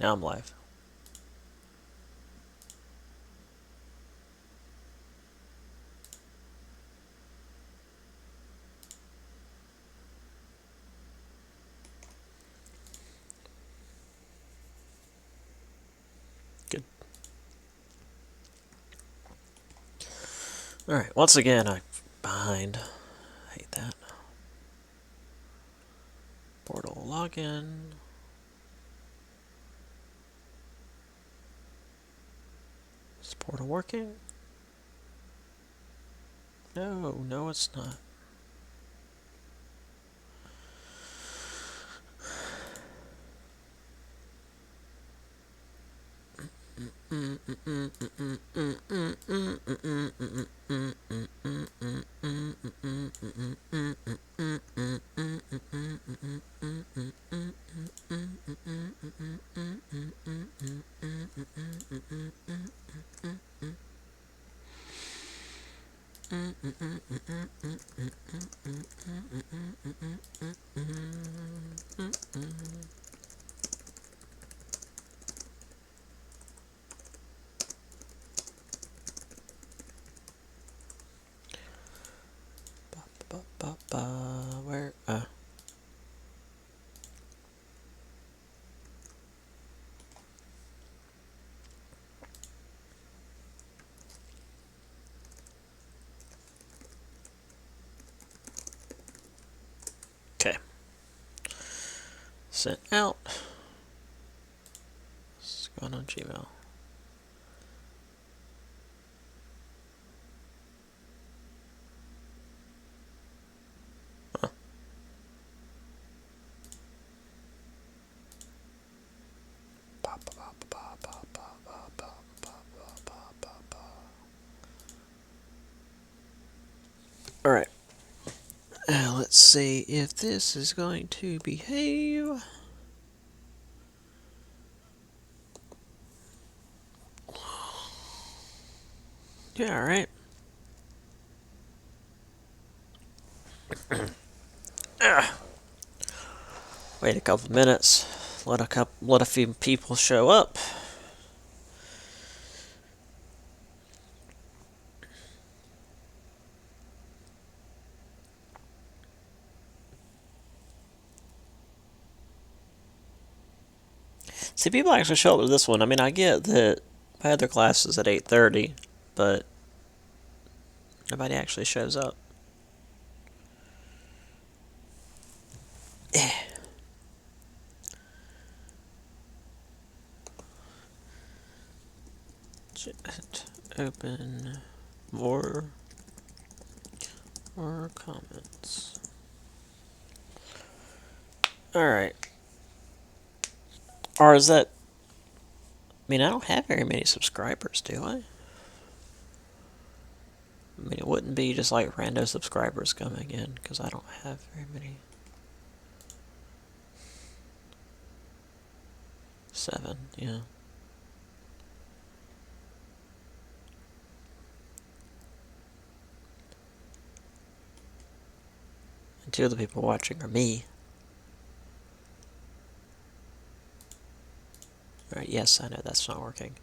now I'm live. Good. Alright, once again, I'm behind. I hate that. Portal login. Is the portal working? No, it's not. Where? Okay. Sent out. What's going on Gmail? Huh. Alright. Let's see if this is going to behave. Yeah, alright. Wait a couple minutes. Let a few people show up. See, people actually show up to this one. I mean, I get that my other class is at 8:30, but nobody actually shows up. Open more comments. Alright. Or is that... I mean, I don't have very many subscribers, do I? I mean, it wouldn't be just like rando subscribers coming in, because I don't have very many. 7, yeah. And 2 of the people watching are me. Alright, yes, I know that's not working.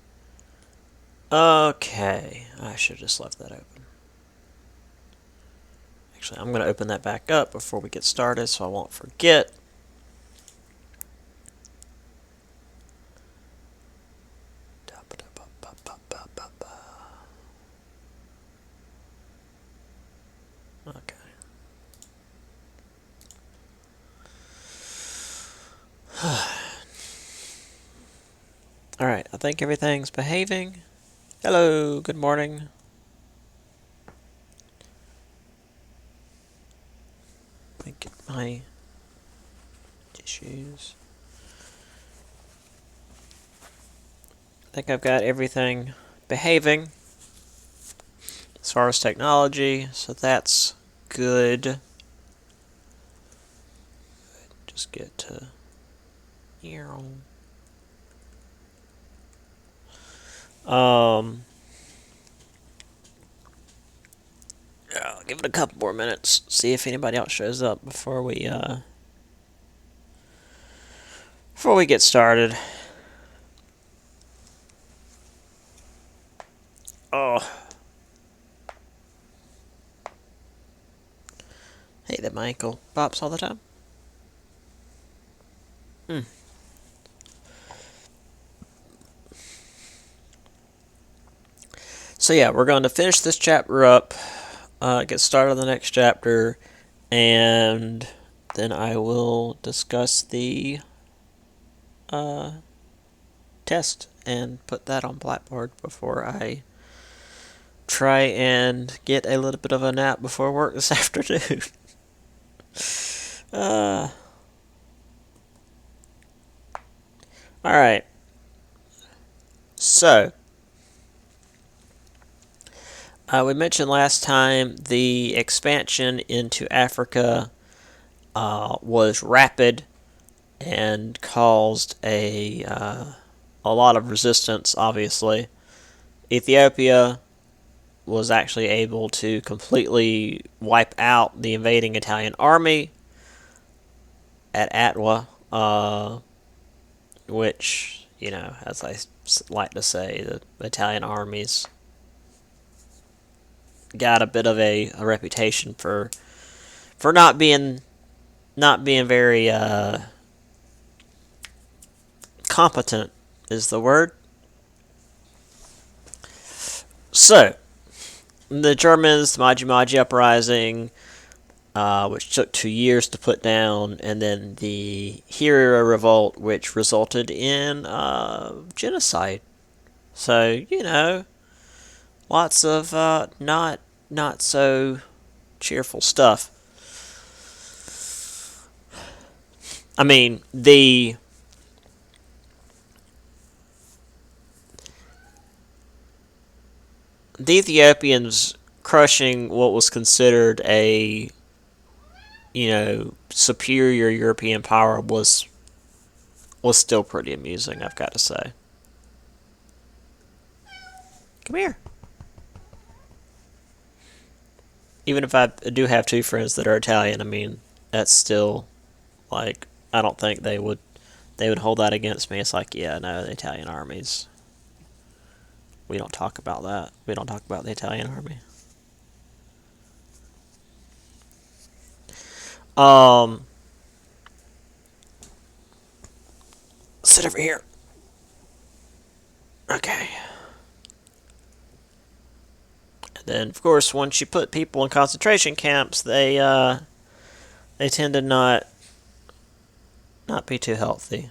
Okay, I should have just left that open. Actually, I'm going to open that back up before we get started so I won't forget. Okay. Alright, I think everything's behaving. Hello, good morning. Let me get my tissues. I think I've got everything behaving as far as technology, so that's good. Just get to here. I'll give it a couple more minutes, see if anybody else shows up before we get started. hate that my ankle pops all the time. So yeah, we're going to finish this chapter up, get started on the next chapter, and then I will discuss the test and put that on Blackboard before I try and get a little bit of a nap before work this afternoon. Alright. So, we mentioned last time the expansion into Africa was rapid and caused a lot of resistance, obviously. Ethiopia was actually able to completely wipe out the invading Italian army at Atwa, which, as I like to say, the Italian armies got a bit of a reputation for not being very competent is the word. So, the Germans, the Maji Maji uprising, which took 2 years to put down, and then the Herea revolt, which resulted in genocide. So, lots of not so cheerful stuff. I mean, the Ethiopians crushing what was considered a superior European power was still pretty amusing, I've got to say. Come here. Even if I do have two friends that are Italian, I mean, that's still like I don't think they would hold that against me. It's like, yeah, no, the Italian armies. We don't talk about that. We don't talk about the Italian army. Sit over here. Okay. And then, of course, once you put people in concentration camps, they tend to not be too healthy.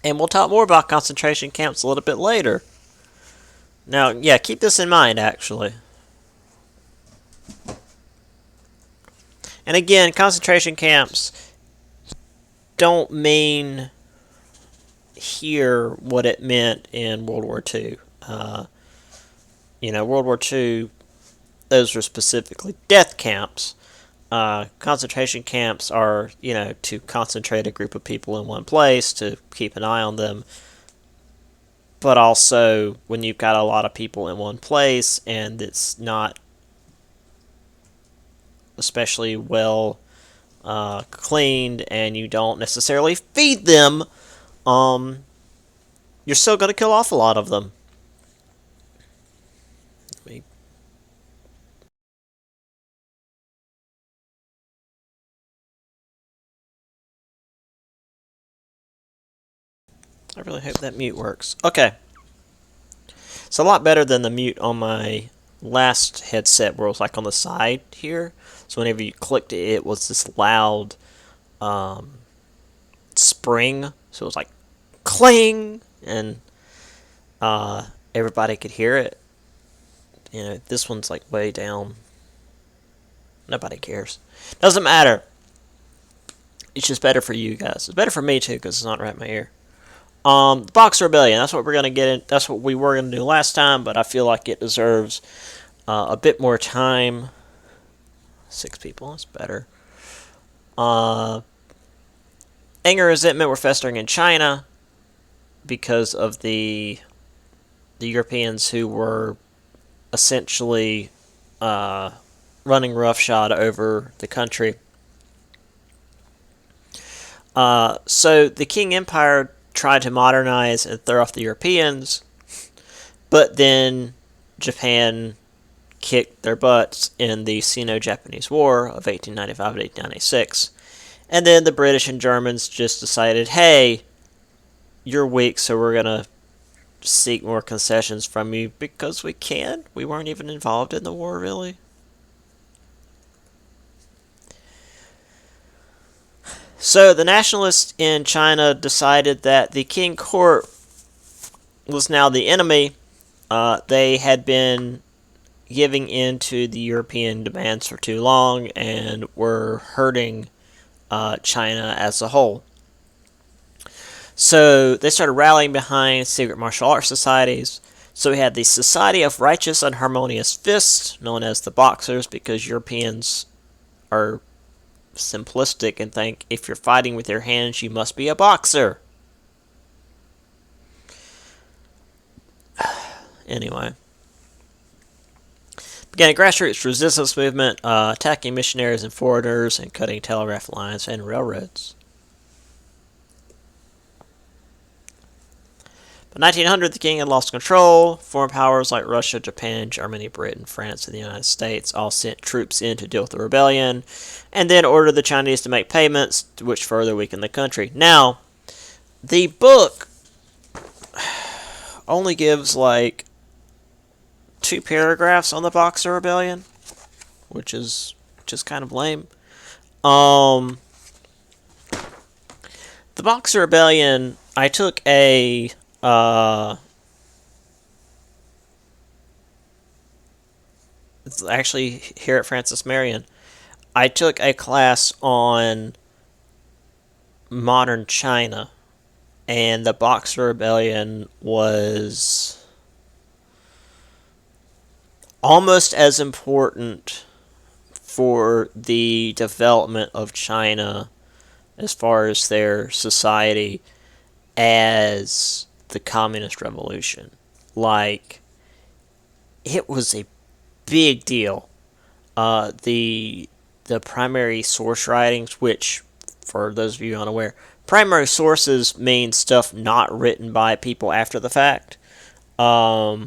And we'll talk more about concentration camps a little bit later. Now, yeah, keep this in mind, actually. And again, concentration camps don't mean here what it meant in World War II. World War II, those were specifically death camps. Concentration camps are, to concentrate a group of people in one place, to keep an eye on them. But also, when you've got a lot of people in one place and it's not especially well cleaned and you don't necessarily feed them, you're still going to kill off a lot of them. I really hope that mute works. Okay. It's a lot better than the mute on my last headset where it was like on the side here. So whenever you clicked it, it was this loud spring. So it was like cling, and everybody could hear it. This one's like way down. Nobody cares. Doesn't matter. It's just better for you guys. It's better for me too because it's not right in my ear. The Boxer Rebellion. That's what we're gonna get in. That's what we were gonna do last time, but I feel like it deserves a bit more time. 6 people. That's better. Anger and resentment were festering in China because of the Europeans who were essentially running roughshod over the country. So the Qing Empire tried to modernize and throw off the Europeans, but then Japan kicked their butts in the Sino-Japanese War of 1895 to 1896. And then the British and Germans just decided, hey, you're weak, so we're going to seek more concessions from you because we can. We weren't even involved in the war, really. So the nationalists in China decided that the King Court was now the enemy. They had been giving in to the European demands for too long and were hurting China as a whole. So they started rallying behind secret martial arts societies. So we had the Society of Righteous and Harmonious Fists, known as the Boxers, because Europeans are simplistic and think if you're fighting with your hands, you must be a boxer. Anyway. Began a grassroots resistance movement, attacking missionaries and foreigners and cutting telegraph lines and railroads. By 1900, the king had lost control. Foreign powers like Russia, Japan, Germany, Britain, France, and the United States all sent troops in to deal with the rebellion, and then ordered the Chinese to make payments, which further weakened the country. Now, the book only gives like 2 paragraphs on the Boxer Rebellion, which is just kind of lame. The Boxer Rebellion, I took a it's actually here at Francis Marion. I took a class on modern China, and the Boxer Rebellion was almost as important for the development of China as far as their society as the Communist Revolution. Like, it was a big deal. The primary source writings, which, for those of you unaware, primary sources mean stuff not written by people after the fact. So,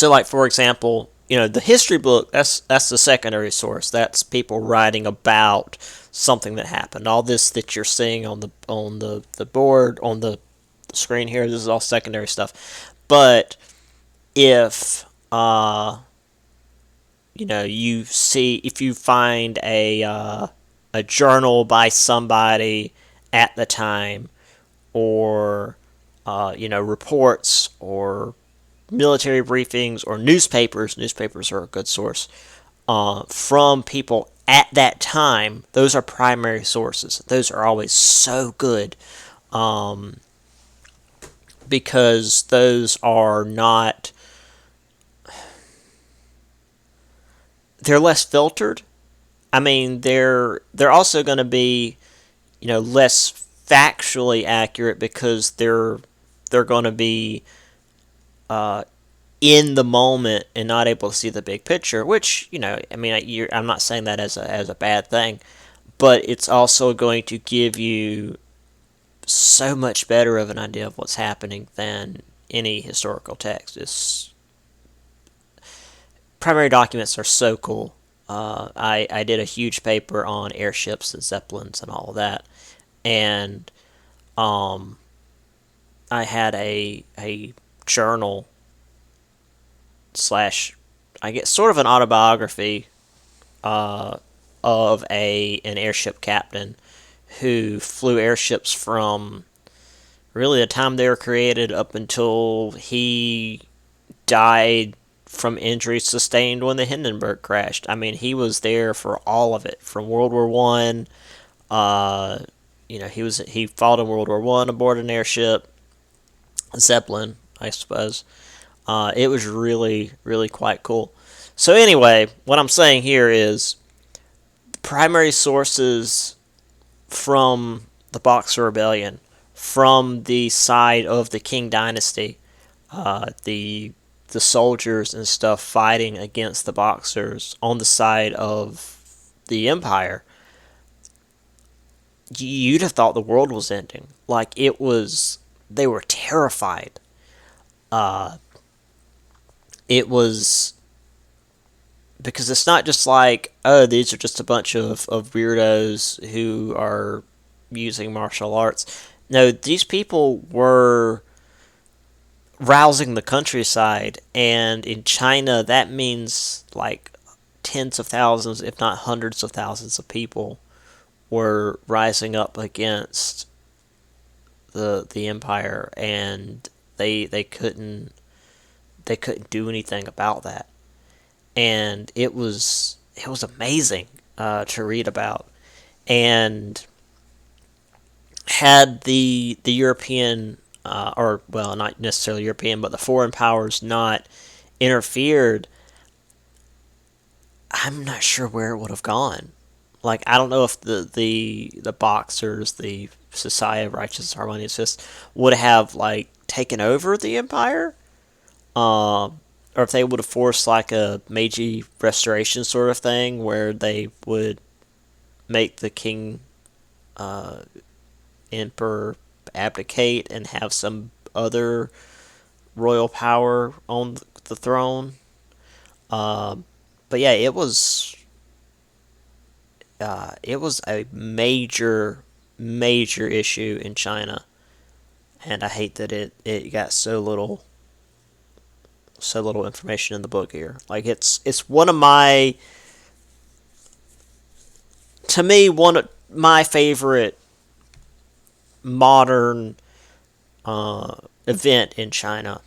like, for example, the history book, that's the secondary source. That's people writing about something that happened. All this that you're seeing on the board, on the screen here, this is all secondary stuff. But if if you find a journal by somebody at the time, or reports or military briefings or newspapers. Newspapers are a good source. From people at that time, those are primary sources. Those are always so good, because those are not... They're less filtered. I mean, they're also going to be, less factually accurate because they're going to be in the moment and not able to see the big picture, which, I'm not saying that as a bad thing, but it's also going to give you so much better of an idea of what's happening than any historical text. Primary documents are so cool. I did a huge paper on airships and zeppelins and all of that, and I had a journal slash, I guess, sort of an autobiography of an airship captain who flew airships from really the time they were created up until he died from injuries sustained when the Hindenburg crashed. I mean, he was there for all of it, from World War One. He fought in World War One aboard an airship, Zeppelin, I suppose. It was really, really quite cool. So anyway, what I'm saying here is primary sources from the Boxer Rebellion, from the side of the Qing Dynasty, the soldiers and stuff fighting against the Boxers on the side of the Empire, you'd have thought the world was ending. Like, it was they were terrified. It was because it's not just like, oh, these are just a bunch of weirdos who are using martial arts. No, these people were rousing the countryside, and in China, that means like tens of thousands, if not hundreds of thousands of people were rising up against the empire, and they couldn't do anything about that. And it was amazing to read about. And had the European or well, not necessarily European, but the foreign powers not interfered, I'm not sure where it would have gone. Like, I don't know if the Boxers, the Society of Righteous and Harmonious Fists, would have like taken over the empire, or if they would have forced like a Meiji Restoration sort of thing, where they would make the king emperor abdicate and have some other royal power on the throne. But yeah, it was a major issue in China, and I hate that it got so little information in the book here. Like, it's one of my, to me, one of my favorite modern event in China,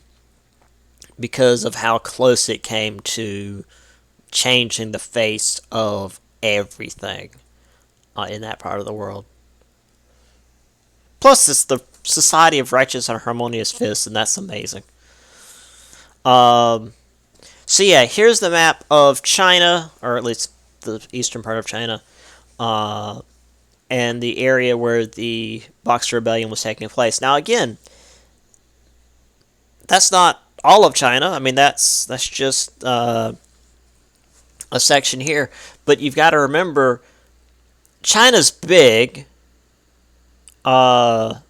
because of how close it came to changing the face of everything in that part of the world. Plus, it's the Society of Righteous and Harmonious Fists, and that's amazing. Um, so yeah, here's the map of China, or at least the eastern part of China, uh, and the area where the Boxer Rebellion was taking place. Now, again, that's not all of China. I mean, that's just a section here. But you've got to remember, China's big. I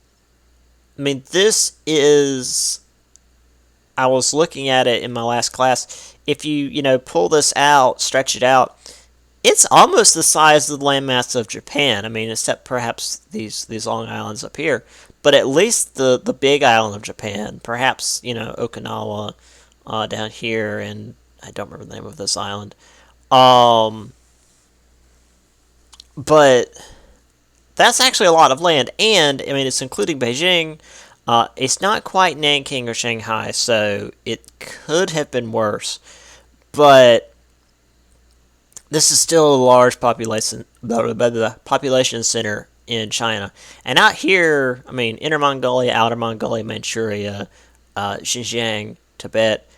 mean, this is. I was looking at it in my last class. If you pull this out, stretch it out, it's almost the size of the landmass of Japan. I mean, except perhaps these long islands up here. But at least the big island of Japan, perhaps Okinawa down here, and I don't remember the name of this island. Um, but that's actually a lot of land, and I mean it's including Beijing. It's not quite Nanking or Shanghai, so it could have been worse. But this is still a large population center in China. And out here, I mean, Inner Mongolia, Outer Mongolia, Manchuria, Xinjiang, Tibet,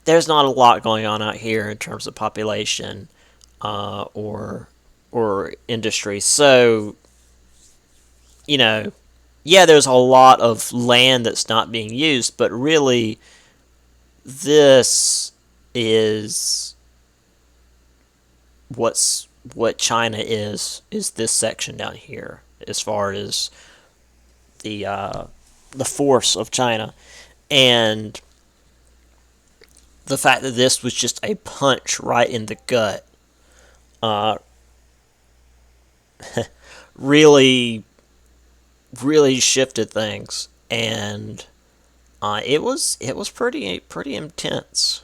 there's not a lot going on out here in terms of population or industry. So, you know, yeah, there's a lot of land that's not being used, but really, this is what China is this section down here as far as the force of China, and the fact that this was just a punch right in the gut uh, really really shifted things, and it was pretty intense.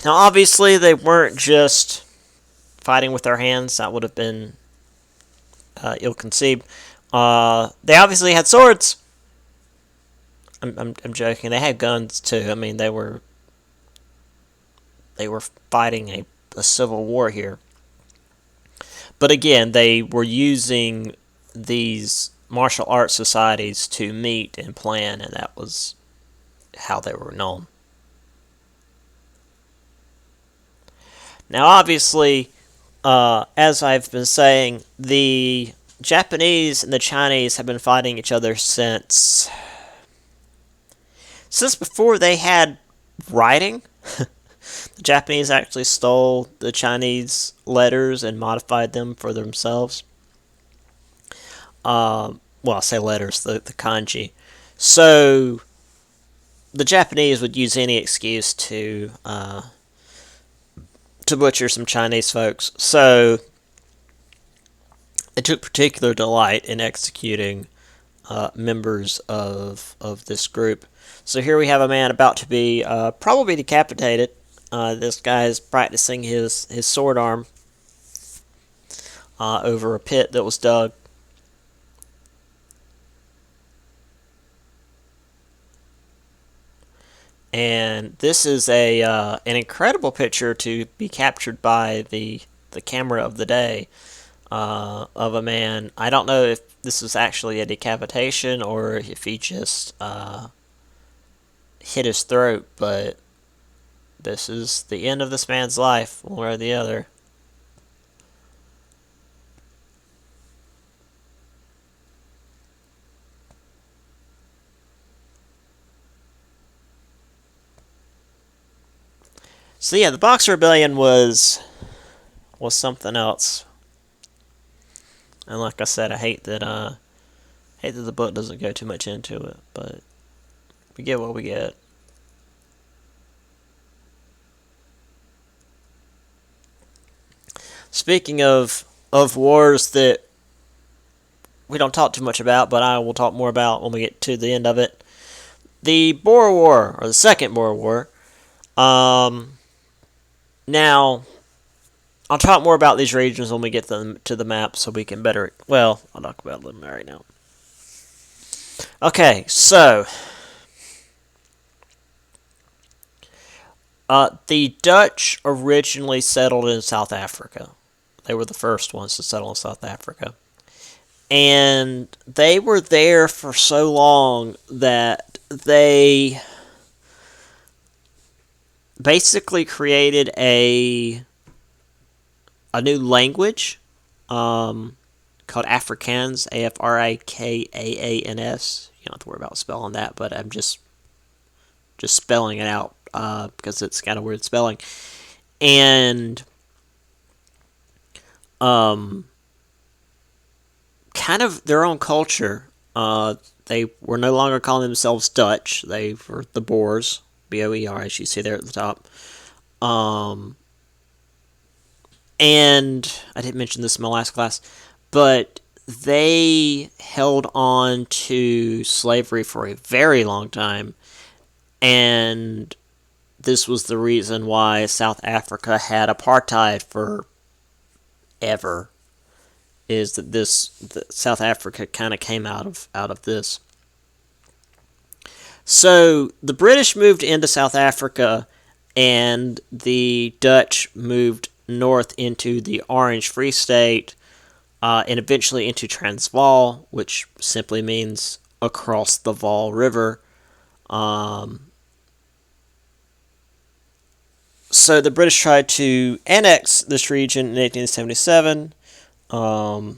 Now, obviously, they weren't just fighting with their hands. That would have been ill-conceived. They obviously had swords. I'm joking. They had guns too. I mean, they were fighting a civil war here. But again, they were using these martial arts societies to meet and plan, and that was how they were known. Now, obviously, as I've been saying, the Japanese and the Chinese have been fighting each other since before they had writing. The Japanese actually stole the Chinese letters and modified them for themselves. Well, I say letters, the kanji. So the Japanese would use any excuse to butcher some Chinese folks. So they took particular delight in executing members of this group. So here we have a man about to be probably decapitated. This guy is practicing his sword arm over a pit that was dug. And this is an incredible picture to be captured by the camera of the day of a man. I don't know if this was actually a decapitation or if he just hit his throat, but this is the end of this man's life, one way or the other. So yeah, the Boxer Rebellion was something else. And like I said, I hate that the book doesn't go too much into it, but we get what we get. Speaking of wars that we don't talk too much about, but I will talk more about when we get to the end of it. The Boer War, or the Second Boer War. Now, I'll talk more about these regions when we get them to the map, so we can better. Well, I'll talk about them right now. Okay, so the Dutch originally settled in South Africa. They were the first ones to settle in South Africa. And they were there for so long that they basically created a new language called Afrikaans, Afrikaans. You don't have to worry about spelling that, but I'm just spelling it out because it's kind of weird spelling. And kind of their own culture. They were no longer calling themselves Dutch. They were the Boers, Boer, as you see there at the top. And I didn't mention this in my last class, but they held on to slavery for a very long time, and this was the reason why South Africa had apartheid forever. Is that South Africa kind of came out of this. So the British moved into South Africa, and the Dutch moved north into the Orange Free State, and eventually into Transvaal, which simply means across the Vaal River. So the British tried to annex this region in 1877. But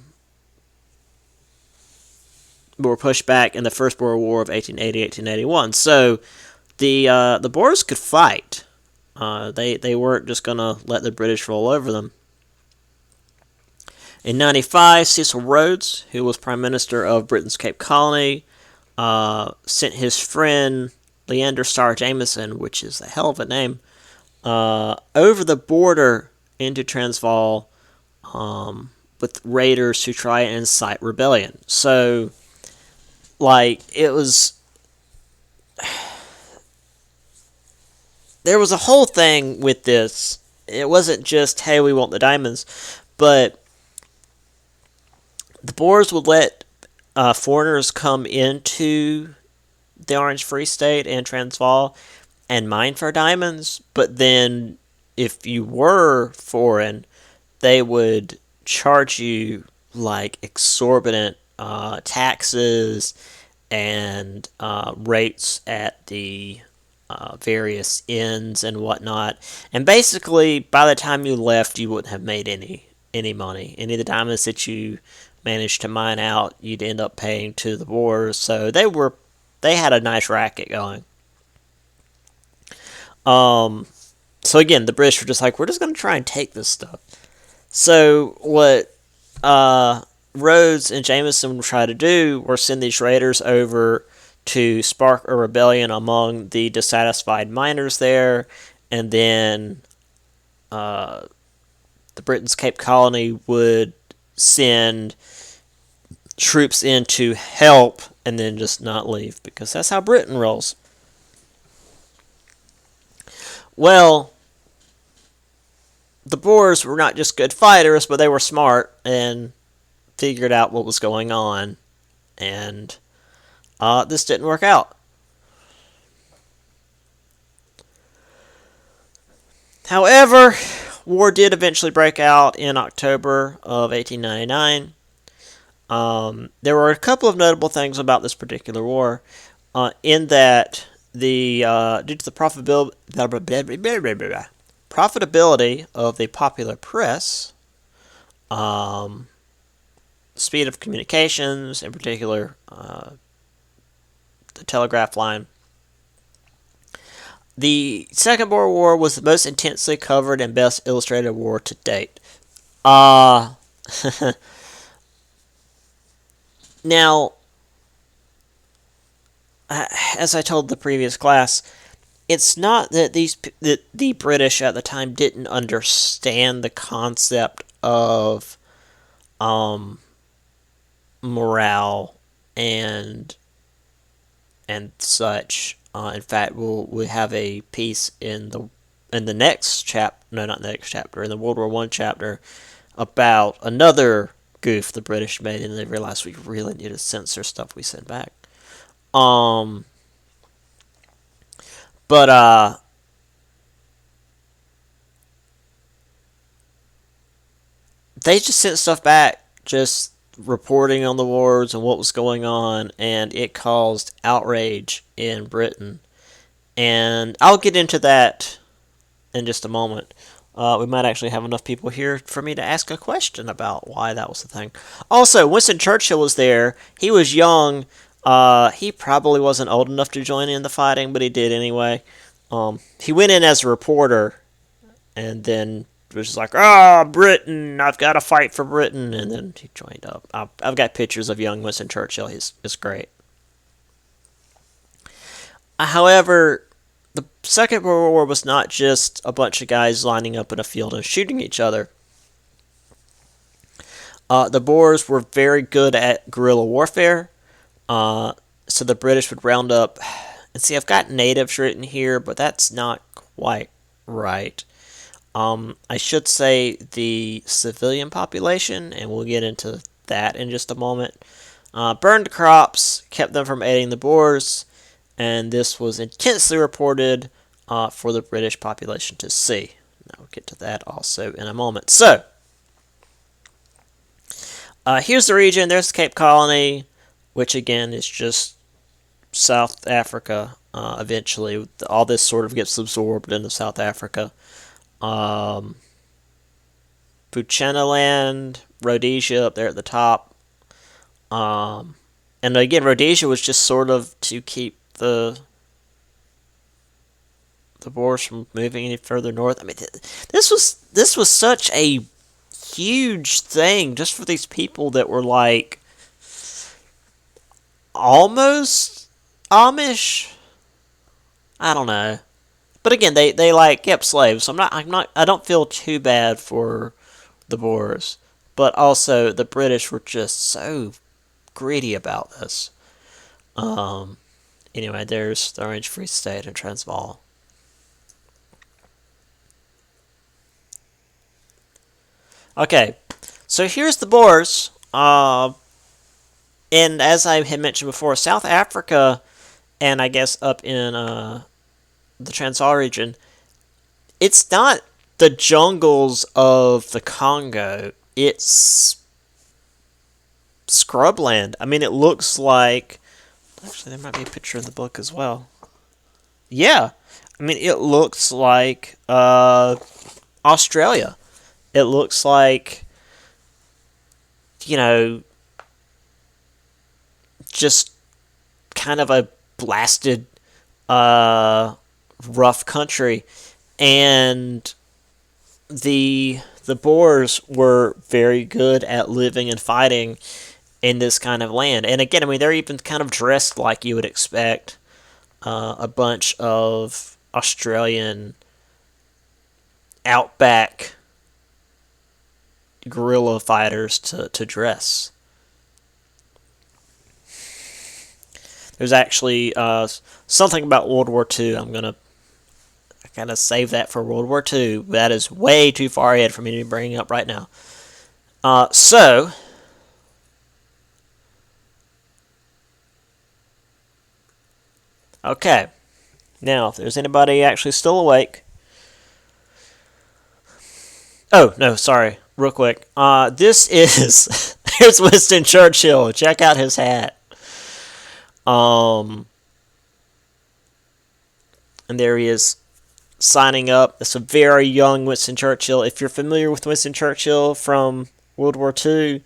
were pushed back in the First Boer War of 1880-1881. So the Boers could fight. They weren't just going to let the British roll over them. In 1995, Cecil Rhodes, who was Prime Minister of Britain's Cape Colony, sent his friend Leander Starr Jameson, which is a hell of a name, over the border into Transvaal with raiders who try and incite rebellion. So, it was... There was a whole thing with this. It wasn't just, hey, we want the diamonds, but the Boers would let foreigners come into the Orange Free State and Transvaal and mine for diamonds, but then if you were foreign, they would charge you exorbitant taxes and rates at the various inns and whatnot. And basically, by the time you left, you wouldn't have made any money. Any of the diamonds that you managed to mine out, you'd end up paying to the Boers. So they had a nice racket going. So again, the British were just like, we're just going to try and take this stuff. So what Rhodes and Jameson would try to do were send these raiders over to spark a rebellion among the dissatisfied miners there, and then the Britain's Cape Colony would send troops in to help and then just not leave, because that's how Britain rolls. Well, the Boers were not just good fighters, but they were smart and figured out what was going on, and this didn't work out. However, war did eventually break out in October of 1899. There were a couple of notable things about this particular war, in that due to the profitability of the popular press, speed of communications, in particular the telegraph line, the Second Boer War was the most intensely covered and best illustrated war to date. Now, as I told the previous class, it's not that the British at the time didn't understand the concept of morale and such. In fact, we have a piece in the next chapter. No, not the next chapter. In the World War One chapter, about another goof the British made, and they realized we really need to censor stuff we send back. But they just sent stuff back, just reporting on the wars and what was going on, and it caused outrage in Britain. And I'll get into that in just a moment. We might actually have enough people here for me to ask a question about why that was the thing. Also, Winston Churchill was there. He was young. He probably wasn't old enough to join in the fighting, but he did anyway. He went in as a reporter, and then was just like, Britain, I've got to fight for Britain, and then he joined up. I've got pictures of young Winston Churchill. He's great. However, the Second World War was not just a bunch of guys lining up in a field and shooting each other. The Boers were very good at guerrilla warfare, so the British would round up. And see, I've got natives written here, but that's not quite right. I should say the civilian population, and we'll get into that in just a moment. Burned crops kept them from aiding the Boers, and this was intensely reported for the British population to see. Now we'll get to that also in a moment. So, here's the region. There's Cape Colony, which again is just South Africa. Eventually, all this sort of gets absorbed into South Africa. Bechuanaland, Rhodesia up there at the top. And again, Rhodesia was just sort of to keep the Boers from moving any further north. I mean, this was such a huge thing just for these people that were like almost Amish. I don't know. But again, they like kept slaves. So I don't feel too bad for the Boers. But also the British were just so greedy about this. Anyway, there's the Orange Free State and Transvaal. Okay, so here's the Boers. And as I had mentioned before, South Africa, and I guess up in the Transvaal region, it's not the jungles of the Congo. It's scrubland. I mean, it looks like... Actually, there might be a picture in the book as well. Yeah. I mean, it looks like Australia. It looks like, just kind of a blasted, rough country. And the Boers were very good at living and fighting in this kind of land. And again, I mean, they're even kind of dressed like you would expect a bunch of Australian outback guerrilla fighters to dress. There's actually something about World War II. I'm going to kind of save that for World War II. That is way too far ahead for me to be bringing up right now. So, okay. Now, if there's anybody actually still awake. Oh, no, sorry. Real quick. This is. Here's Winston Churchill. Check out his hat. And there he is signing up. It's a very young Winston Churchill. If you're familiar with Winston Churchill from World War II,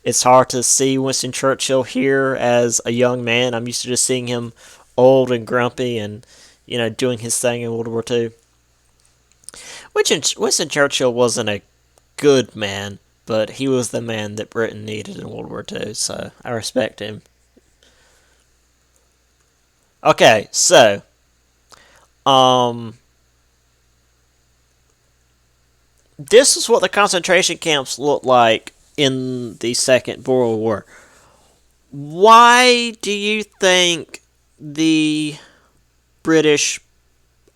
it's hard to see Winston Churchill here as a young man. I'm used to just seeing him old and grumpy and, doing his thing in World War II. Winston Churchill wasn't a good man, but he was the man that Britain needed in World War II, so I respect him. Okay, so, this is what the concentration camps looked like in the Second Boer War. Why do you think the British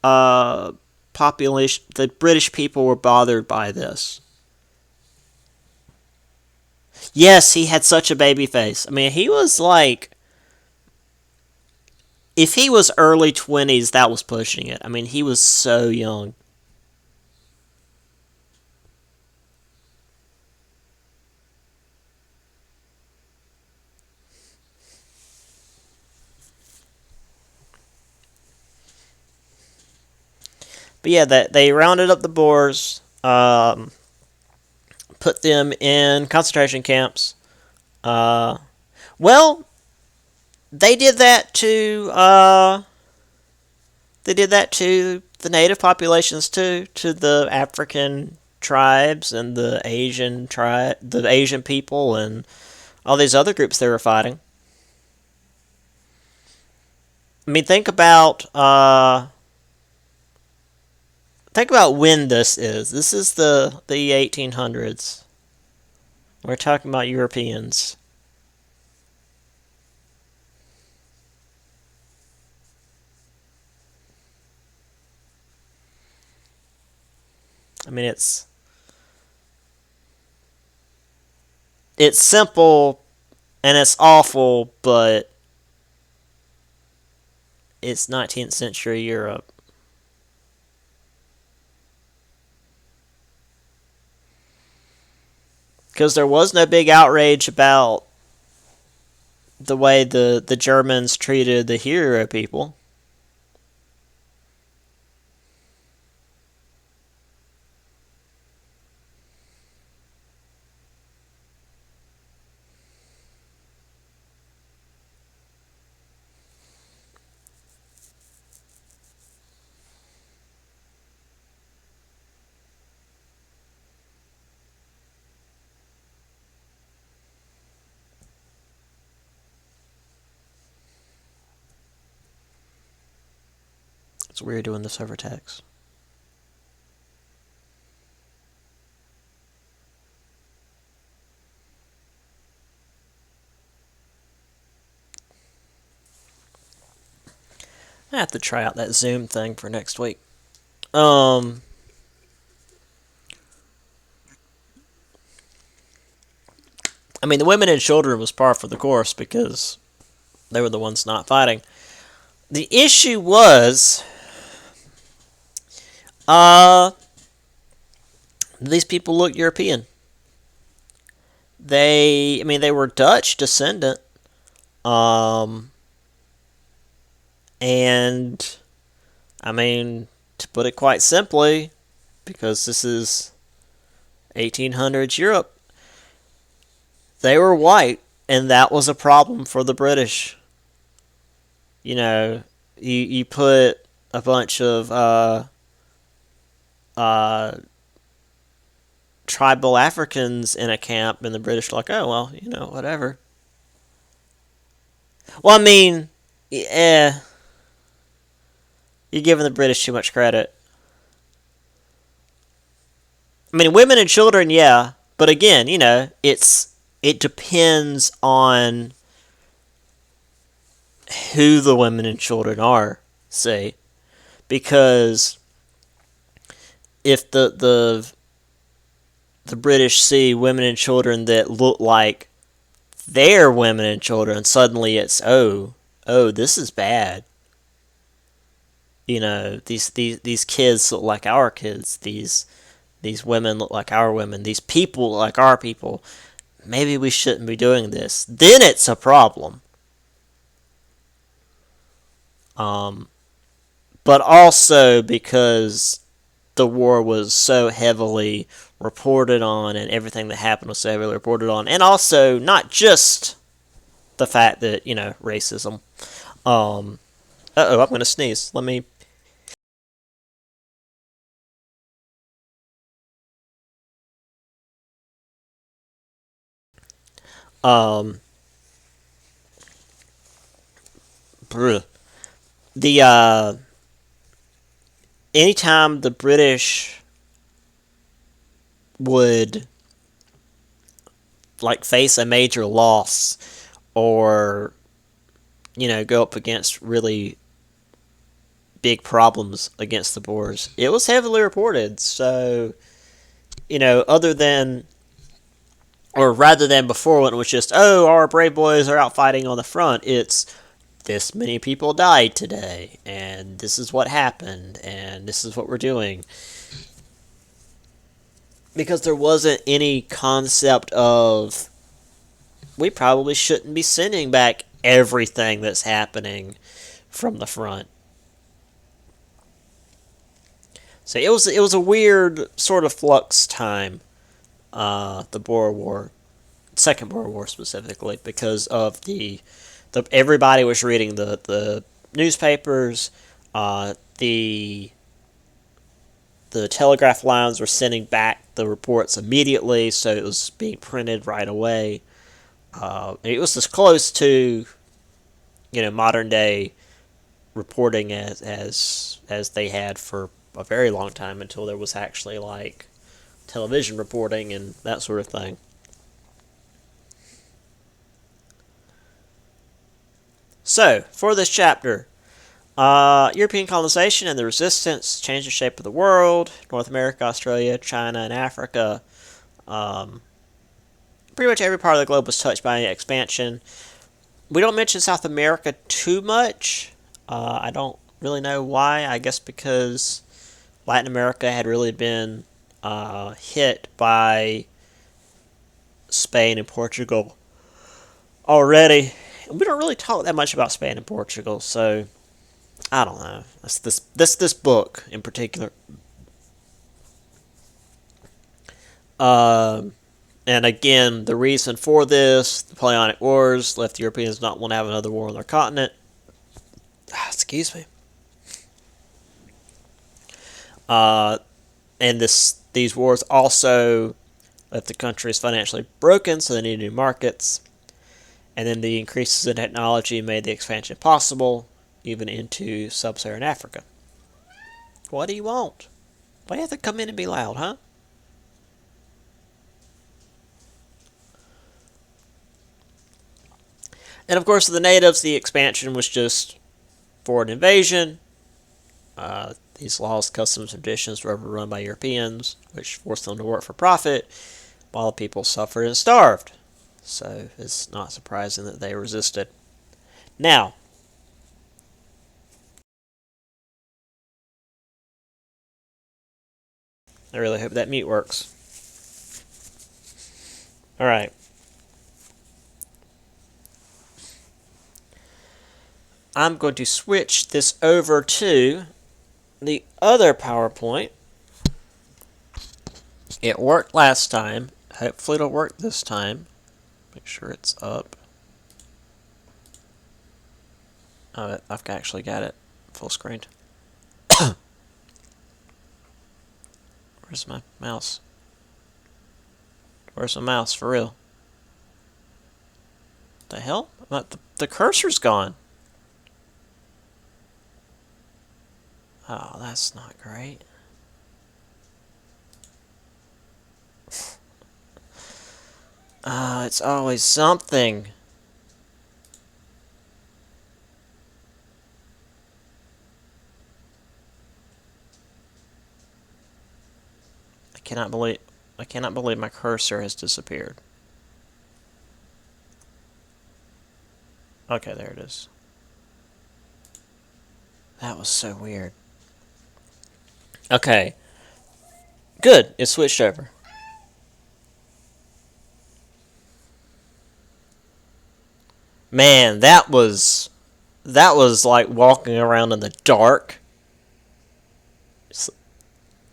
population, the British people were bothered by this? Yes, he had such a baby face. I mean, he was like, if he was early 20s, that was pushing it. I mean, he was so young. But yeah, they rounded up the Boers, put them in concentration camps. Well, they did that to the native populations too, to the African tribes and the Asian people, and all these other groups they were fighting. I mean, think about when this is. This is the 1800s. We're talking about Europeans. I mean, it's simple and it's awful, but it's 19th century Europe. Because there was no big outrage about the way the Germans treated the Hero people. It's weird doing this over text. I have to try out that Zoom thing for next week. I mean, the women and children was par for the course because they were the ones not fighting. The issue was, these people look European. They were Dutch descendant. And, I mean, to put it quite simply, because this is 1800s Europe, they were white, and that was a problem for the British. You put a bunch of uh, tribal Africans in a camp, and the British are like, oh, well, whatever. Well, I mean, yeah, you're giving the British too much credit. I mean, women and children, yeah, but again, it depends on who the women and children are, say, because if the British see women and children that look like their women and children, suddenly it's this is bad. These kids look like our kids. These women look like our women. These people look like our people. Maybe we shouldn't be doing this. Then it's a problem. Um, but also because the war was so heavily reported on and everything that happened was so heavily reported on, and also not just the fact that racism. I'm gonna sneeze. Let me. Um, the anytime the British would like face a major loss or go up against really big problems against the Boers, it was heavily reported. So other than or rather than before when it was just our brave boys are out fighting on the front, it's this many people died today and this is what happened and this is what we're doing, because there wasn't any concept of we probably shouldn't be sending back everything that's happening from the front. So it was a weird sort of flux time, the Boer War, Second Boer War specifically, because of the everybody was reading the newspapers, the telegraph lines were sending back the reports immediately, so it was being printed right away. It was as close to modern day reporting as they had for a very long time, until there was actually like television reporting and that sort of thing. So for this chapter, European colonization and the resistance changed the shape of the world. North America, Australia, China, and Africa. Um, Pretty much every part of the globe was touched by expansion. We don't mention South America too much. I don't really know why. I guess because Latin America had really been hit by Spain and Portugal already. We don't really talk that much about Spain and Portugal, so I don't know. This book in particular. Um, and again, the reason for this, the Napoleonic Wars, left the Europeans not want to have another war on their continent. Excuse me. Uh, and these wars also left the countries financially broken, so they needed new markets. And then the increases in technology made the expansion possible, even into sub-Saharan Africa. What do you want? Why do you have to come in and be loud, huh? And of course, the natives, the expansion was just foreign invasion. These laws, customs, and traditions were overrun by Europeans, which forced them to work for profit, while the people suffered and starved. So it's not surprising that they resisted. Now, I really hope that mute works. Alright. I'm going to switch this over to the other PowerPoint. It worked last time. Hopefully it'll work this time. Make sure it's up. Oh, I've actually got it full screen. I Where's my mouse? Where's my mouse, for real? The hell? The cursor's gone. Oh, that's not great. It's always something. I cannot believe my cursor has disappeared. Okay, there it is. That was so weird. Okay. Good, it switched over. Man, that was like walking around in the dark.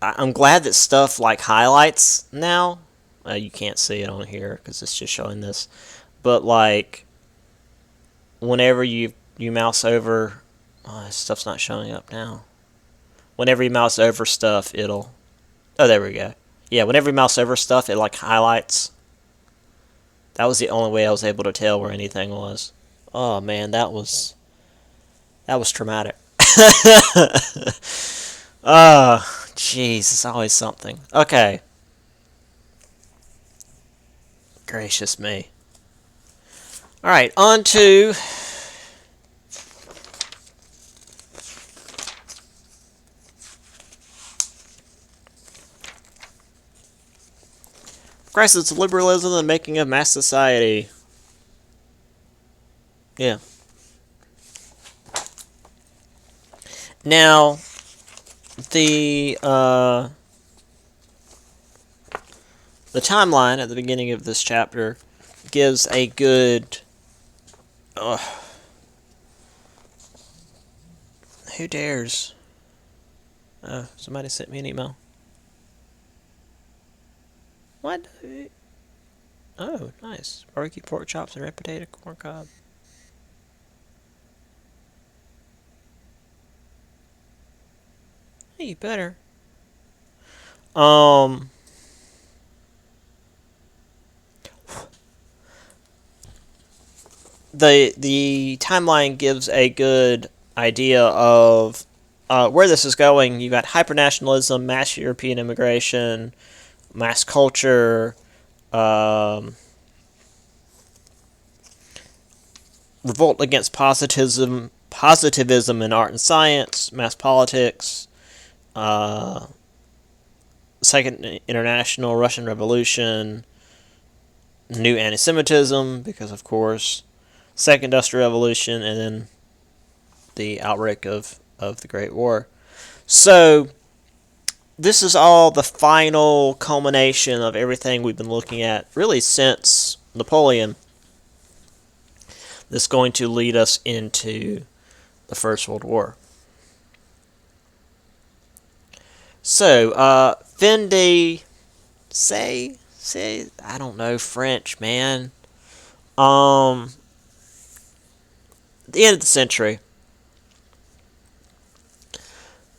I'm glad that stuff like highlights now. You can't see it on here because it's just showing this. But like, whenever you mouse over, stuff's not showing up now. Whenever you mouse over stuff, it'll. Oh, there we go. Yeah, whenever you mouse over stuff, it like highlights. That was the only way I was able to tell where anything was. Oh man, that was traumatic. Jeez, it's always something. Okay. Gracious me. Alright, on to Crisis of Liberalism and the Making of Mass Society. Yeah. Now, the timeline at the beginning of this chapter gives a good. Who dares? Somebody sent me an email. What? Oh, nice. Barbecue pork chops and red potato corn cob. Hey, you better. The timeline gives a good idea of where this is going. You got hypernationalism, mass European immigration, mass culture, revolt against positivism in art and science, mass politics, Second International, Russian Revolution, new anti-Semitism, because of course, Second Industrial Revolution, and then the outbreak of the Great War. So, this is all the final culmination of everything we've been looking at, really since Napoleon. This is going to lead us into the First World War. So, fin de say, I don't know French, man. The end of the century.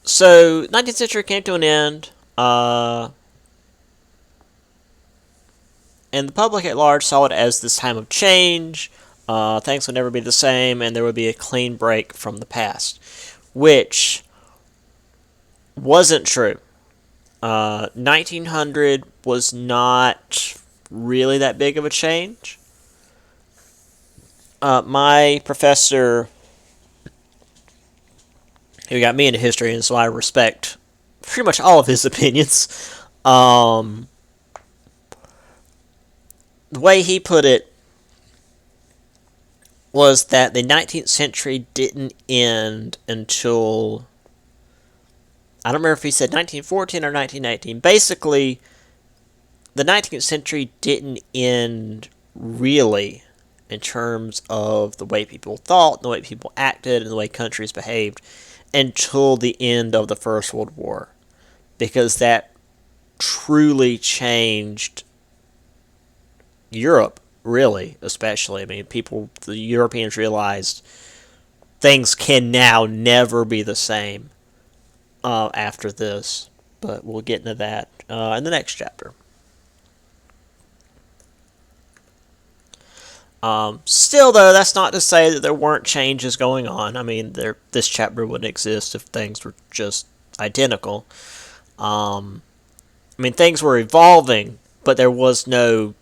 So, 19th century came to an end, and the public at large saw it as this time of change. Things would never be the same, and there would be a clean break from the past, which wasn't true. 1900 was not really that big of a change. My professor, who got me into history, and so I respect pretty much all of his opinions, the way he put it was that the 19th century didn't end until, I don't remember if he said 1914 or 1919. Basically, the 19th century didn't end really in terms of the way people thought, the way people acted, and the way countries behaved until the end of the First World War. Because that truly changed Europe, really, especially. I mean, the Europeans realized things can now never be the same after this. but we'll get into that in the next chapter. Still, though, that's not to say that there weren't changes going on. I mean, this chapter wouldn't exist if things were just identical. I mean, things were evolving, but there was no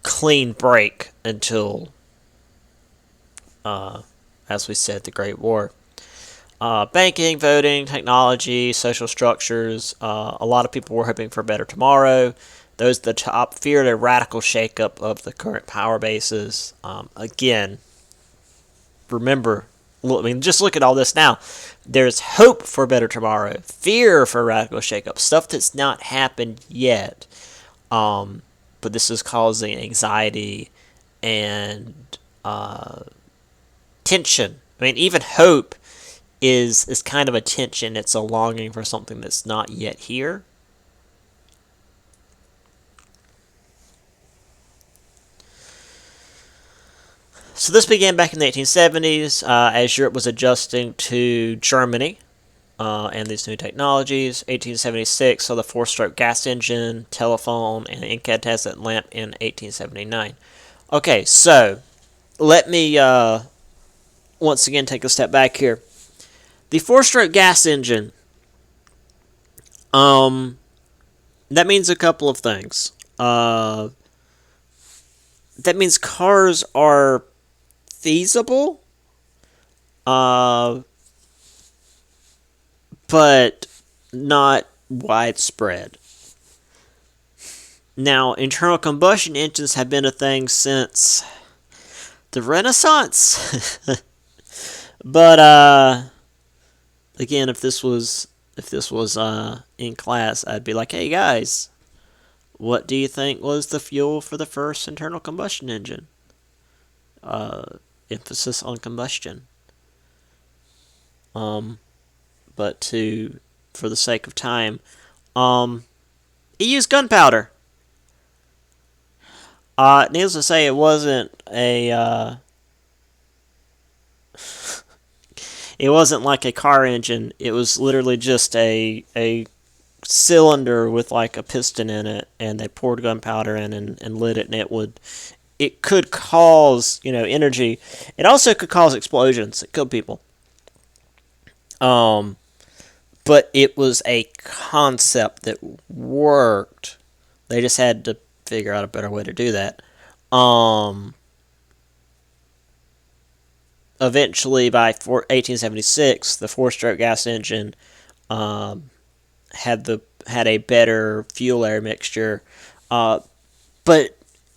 clean break until, as we said, the Great War. Banking, voting, technology, social structures. A lot of people were hoping for a better tomorrow. Those at the top feared a radical shakeup of the current power bases. Again, remember, I mean, just look at all this now. There's hope for a better tomorrow, fear for a radical shakeup, stuff that's not happened yet. But this is causing anxiety and tension. I mean, even hope is kind of a tension. It's a longing for something that's not yet here. So this began back in the 1870s as Europe was adjusting to Germany and these new technologies. 1876 saw the four-stroke gas engine, telephone, and incandescent lamp in 1879. Okay, so let me once again take a step back here. The four-stroke gas engine, that means a couple of things. That means cars are feasible, but not widespread. Now, internal combustion engines have been a thing since the Renaissance. But again, if this was in class, I'd be like, "Hey guys, what do you think was the fuel for the first internal combustion engine?" Emphasis on combustion. But for the sake of time, it used gunpowder. Needless to say, it wasn't it wasn't like a car engine. It was literally just a cylinder with like a piston in it, and they poured gunpowder in and lit it, and it could cause, energy. It also could cause explosions. It killed people. But it was a concept that worked. They just had to figure out a better way to do that. Eventually, by 1876, the four-stroke gas engine had a better fuel-air mixture. But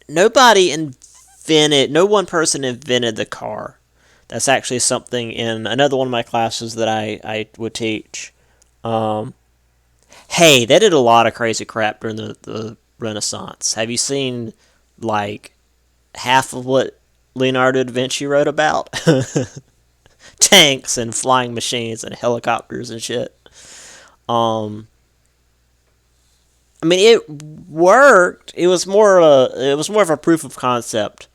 no one person invented the car. That's actually something in another one of my classes that I would teach. Hey, they did a lot of crazy crap during the Renaissance. Have you seen, like, half of what Leonardo da Vinci wrote about? Tanks and flying machines and helicopters and shit. I mean, it worked. It was more of a proof of concept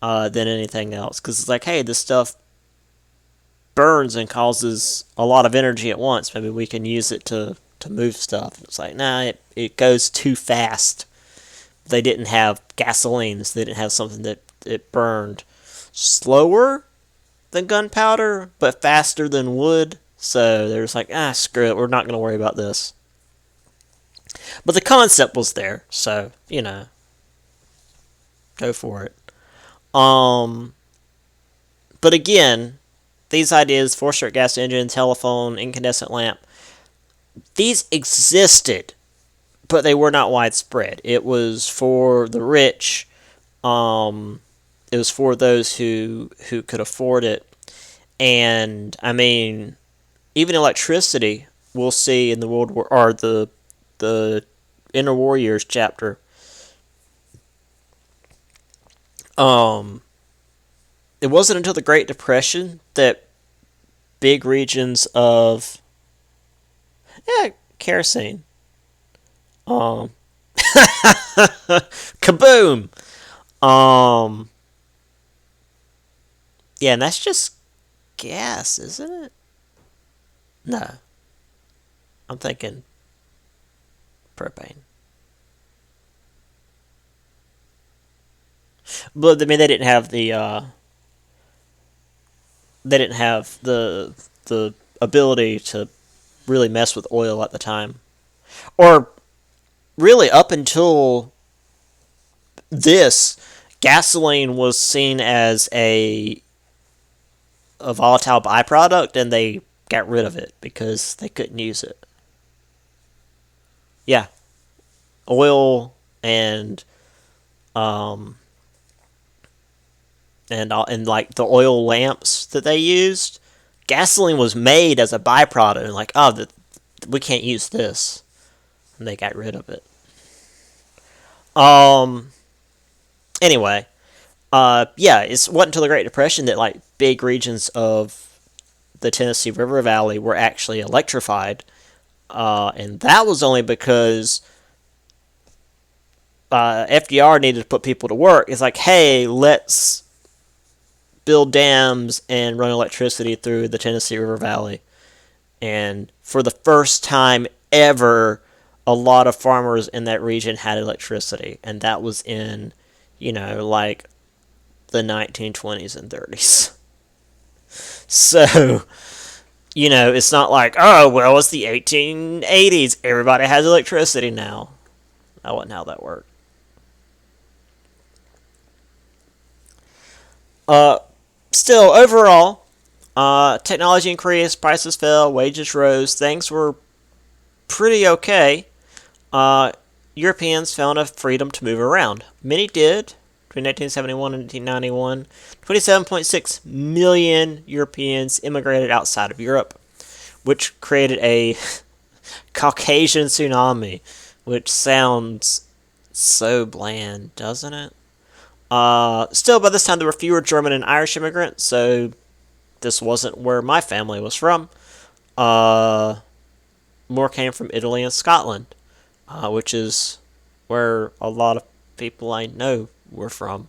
than anything else. Because it's like, hey, this stuff burns and causes a lot of energy at once. Maybe we can use it to move stuff. It's like, nah, it goes too fast. They didn't have gasolines. They didn't have something that it burned slower than gunpowder, but faster than wood. So they're just like, screw it. We're not going to worry about this. But the concept was there, so, go for it. But again, these ideas, four-stroke gas engine, telephone, incandescent lamp, these existed, but they were not widespread. It was for the rich. It was for those who could afford it. And, I mean, even electricity, we'll see in the World War, or the Interwar Years chapter. It wasn't until the Great Depression that big regions of kerosene. Kaboom! Yeah, and that's just gas, isn't it? No. I'm thinking propane. But I mean, they didn't have the ability to really mess with oil at the time, or really up until this, gasoline was seen as a volatile byproduct, and they got rid of it because they couldn't use it. Yeah, oil um and like the oil lamps that they used, gasoline was made as a byproduct, and like, oh, we can't use this, and they got rid of it. Um. Anyway, yeah, it wasn't until the Great Depression that like big regions of the Tennessee River Valley were actually electrified, and that was only because FDR needed to put people to work. It's like, hey, let's build dams and run electricity through the Tennessee River Valley. And for the first time ever, a lot of farmers in that region had electricity. And that was in, like the 1920s and 30s. So, it's not like, oh, well, it's the 1880s. Everybody has electricity now. That wasn't how that worked. Still, overall, technology increased, prices fell, wages rose, things were pretty okay. Uh, Europeans found a freedom to move around. Many did. Between 1971 and 1991, 27.6 million Europeans immigrated outside of Europe, which created a Caucasian tsunami, which sounds so bland, doesn't it? Still, by this time, there were fewer German and Irish immigrants, so this wasn't where my family was from. Uh, More came from Italy and Scotland, which is where a lot of people I know were from.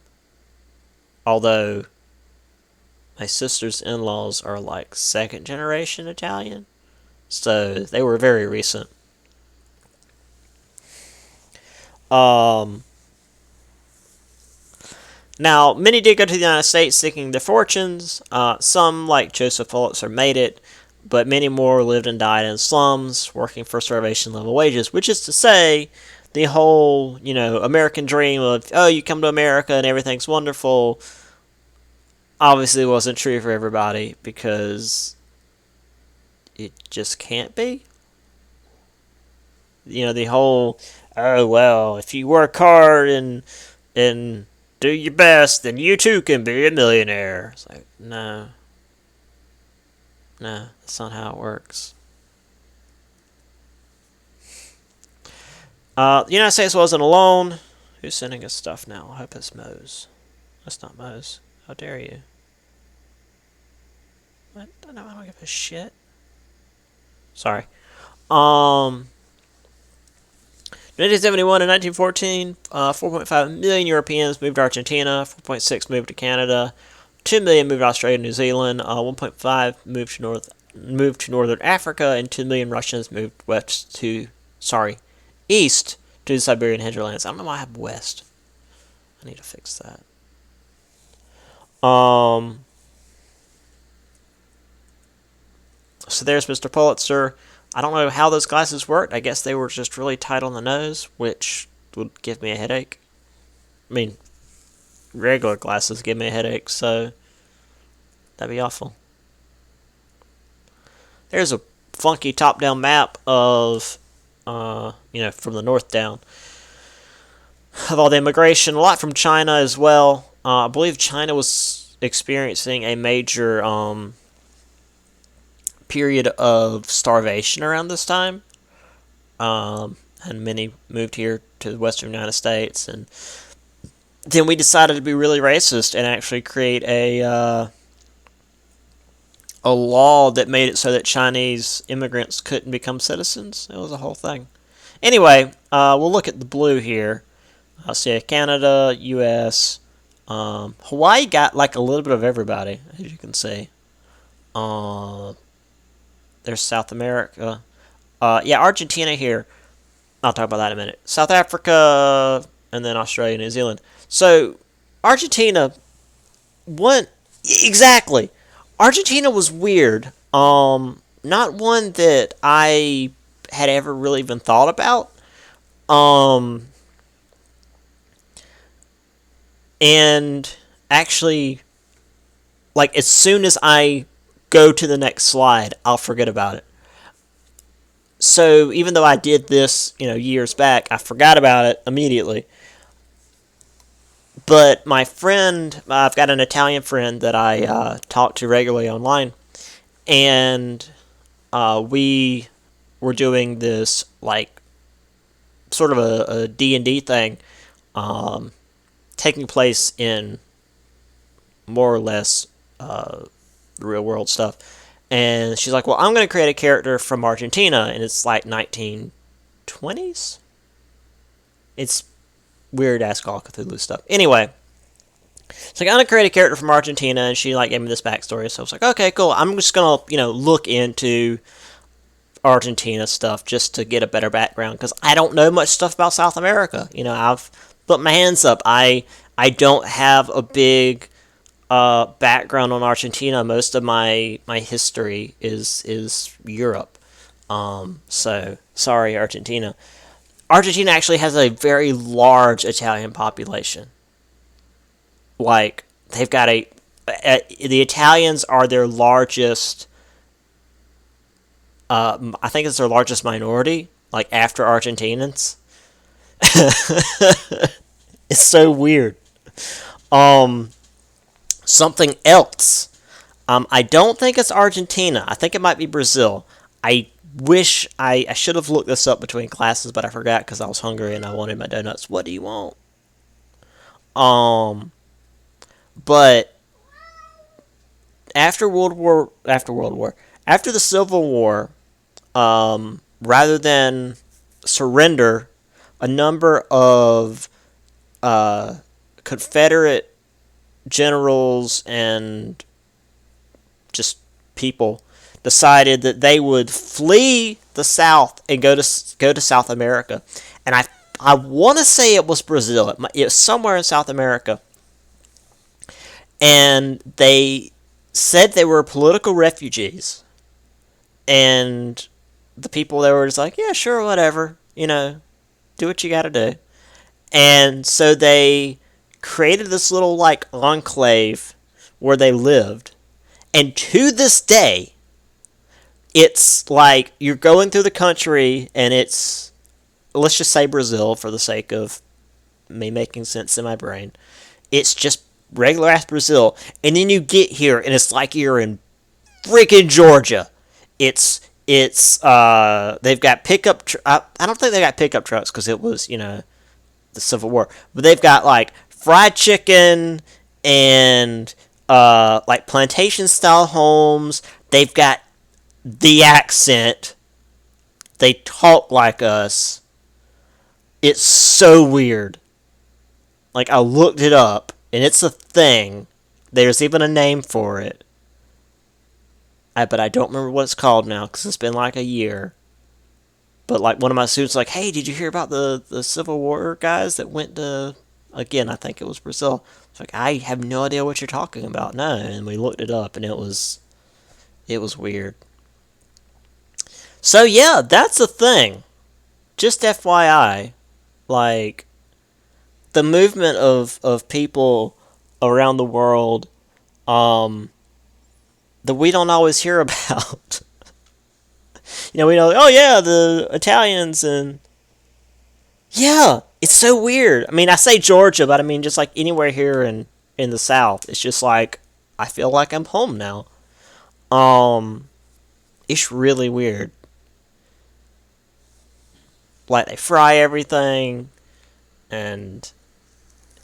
Although my sister's in-laws are like second generation Italian, so they were very recent. Um, Now, many did go to the United States seeking their fortunes. Some, like Joseph Pulitzer, made it, but many more lived and died in slums, working for starvation level wages, which is to say, the whole, American dream of, oh, you come to America and everything's wonderful, obviously wasn't true for everybody, because it just can't be. The whole, oh, well, if you work hard and do your best, then you too can be a millionaire. It's like, no. No, that's not how it works. The United States wasn't alone. Who's sending us stuff now? I hope it's Mose. That's not Mose. How dare you? What? I don't give a shit. Sorry. 1971 and 1914, 4.5 million Europeans moved to Argentina, 4.6 moved to Canada, 2 million moved to Australia and New Zealand, 1.5 moved to Northern Africa, and 2 million Russians moved east to the Siberian hinterlands. I don't know why I have west. I need to fix that. So there's Mr. Pulitzer. I don't know how those glasses worked. I guess they were just really tight on the nose, which would give me a headache. I mean, regular glasses give me a headache, so that'd be awful. There's a funky top-down map of, from the north down, of all the immigration. A lot from China as well. I believe China was experiencing a major period of starvation around this time. And many moved here to the western United States, and then we decided to be really racist and actually create a law that made it so that Chinese immigrants couldn't become citizens. It was a whole thing. Anyway, we'll look at the blue here. I'll see Canada, U.S., Hawaii got like a little bit of everybody, as you can see. There's South America. Yeah, Argentina here. I'll talk about that in a minute. South Africa, and then Australia, New Zealand. So Argentina, one exactly. Argentina was weird. Not one that I had ever really even thought about. Um, and actually, like as soon as I go to the next slide, I'll forget about it. So even though I did this, years back, I forgot about it immediately. But my friend, I've got an Italian friend that I talk to regularly online, and we were doing this like sort of a D&D thing, um, taking place in more or less real world stuff. And she's like, well, I'm going to create a character from Argentina, and it's like 1920s. It's weird ass Call of Cthulhu stuff. Anyway, it's like I'm gonna create a character from Argentina, and she like gave me this backstory. So I was like, okay, cool. I'm just gonna look into Argentina stuff just to get a better background because I don't know much stuff about South America. I've put my hands up. I don't have a big background on Argentina. Most of my history is Europe. So sorry, Argentina. Argentina actually has a very large Italian population. Like they've got the Italians are their largest. I think it's their largest minority, like after Argentinians. It's so weird. Um, Something else. I don't think it's Argentina. I think it might be Brazil. I wish I should have looked this up between classes, but I forgot because I was hungry and I wanted my donuts. What do you want? Um, but after the Civil War, rather than surrender, a number of Confederate generals and just people decided that they would flee the South and go to South America, and I want to say it was Brazil. It was somewhere in South America, and they said they were political refugees, and the people there were just like, yeah, sure, whatever, do what you got to do, and so they created this little like enclave where they lived, and to this day it's like you're going through the country and it's, let's just say Brazil for the sake of me making sense in my brain. It's just regular ass Brazil, and then you get here and it's like you're in freaking Georgia. It's they've got I don't think they got pickup trucks because it was the Civil War, but they've got like fried chicken and like plantation style homes. They've got the accent. They talk like us. It's so weird. Like I looked it up and it's a thing. There's even a name for it. But I don't remember what it's called now because it's been like a year. But like one of my students was like, hey, did you hear about the Civil War guys that went to, again, I think it was Brazil. It's like, I have no idea what you're talking about. No, and we looked it up and it was weird. So yeah, that's a thing. Just FYI, like the movement of people around the world that we don't always hear about. We know, oh yeah, the Italians and yeah, it's so weird. I mean, I say Georgia, but I mean just like anywhere here in the South. It's just like I feel like I'm home now. It's really weird. Like they fry everything, and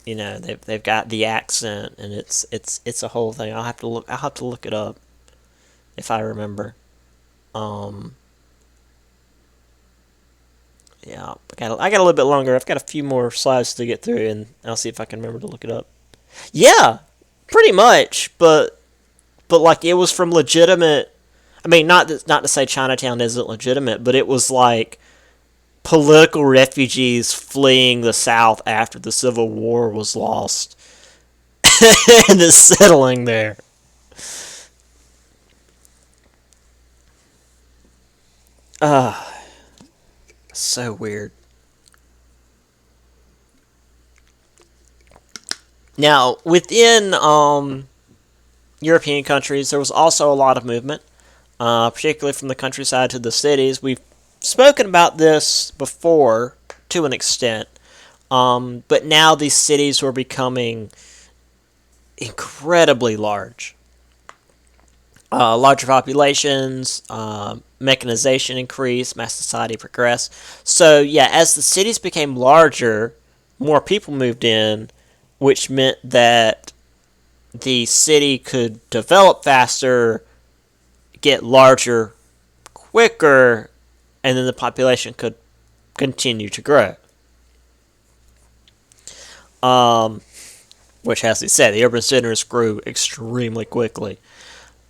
they've got the accent, and it's a whole thing. I'll have to look it up if I remember. Um, yeah, I got a little bit longer. I've got a few more slides to get through, and I'll see if I can remember to look it up. Yeah, pretty much, but like it was from legitimate. I mean, not to say Chinatown isn't legitimate, but it was like political refugees fleeing the South after the Civil War was lost and is settling there. Ah, so weird. Now, within European countries, there was also a lot of movement, particularly from the countryside to the cities. We've spoken about this before to an extent, but now these cities were becoming incredibly large. Larger populations, mechanization increased, mass society progressed. So, yeah, as the cities became larger, more people moved in, which meant that the city could develop faster, get larger quicker, and then the population could continue to grow. Um, which, as we said, the urban centers grew extremely quickly.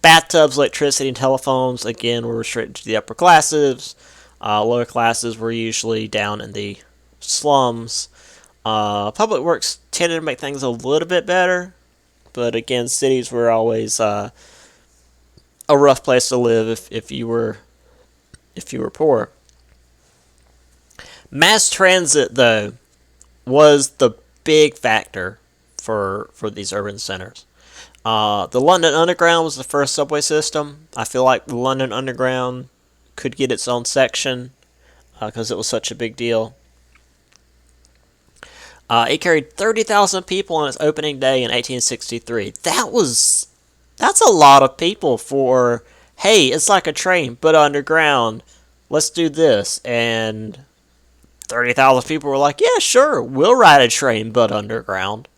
Bathtubs, electricity, and telephones, again, were restricted to the upper classes. Lower classes were usually down in the slums. Public works tended to make things a little bit better, but again, cities were always a rough place to live if you were poor. Mass transit, though, was the big factor for these urban centers. The London Underground was the first subway system. I feel like the London Underground could get its own section because it was such a big deal. It carried 30,000 people on its opening day in 1863. That's a lot of people for, hey, it's like a train but underground. Let's do this. And 30,000 people were like, yeah, sure, we'll ride a train but underground.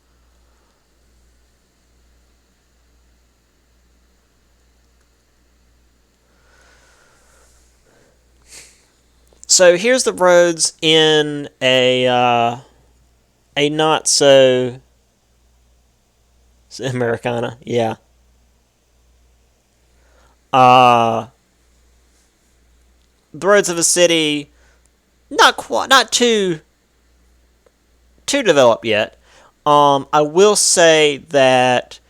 So here's the roads in a not so Americana, yeah. Uh, the roads of a city not too developed yet. I will say that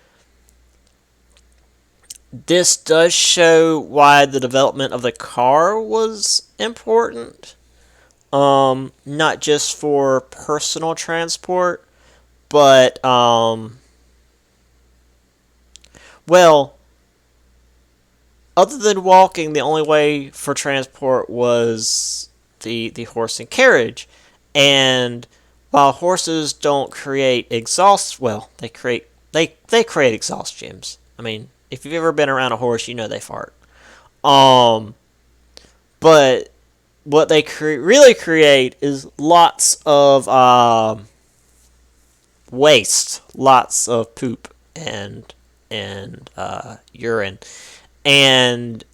this does show why the development of the car was important. Not just for personal transport, but well, other than walking, the only way for transport was the horse and carriage. And while horses don't create exhaust, well, they create exhaust fumes. I mean, if you've ever been around a horse, you know they fart. Um, but what they really create is lots of waste, lots of poop and urine. And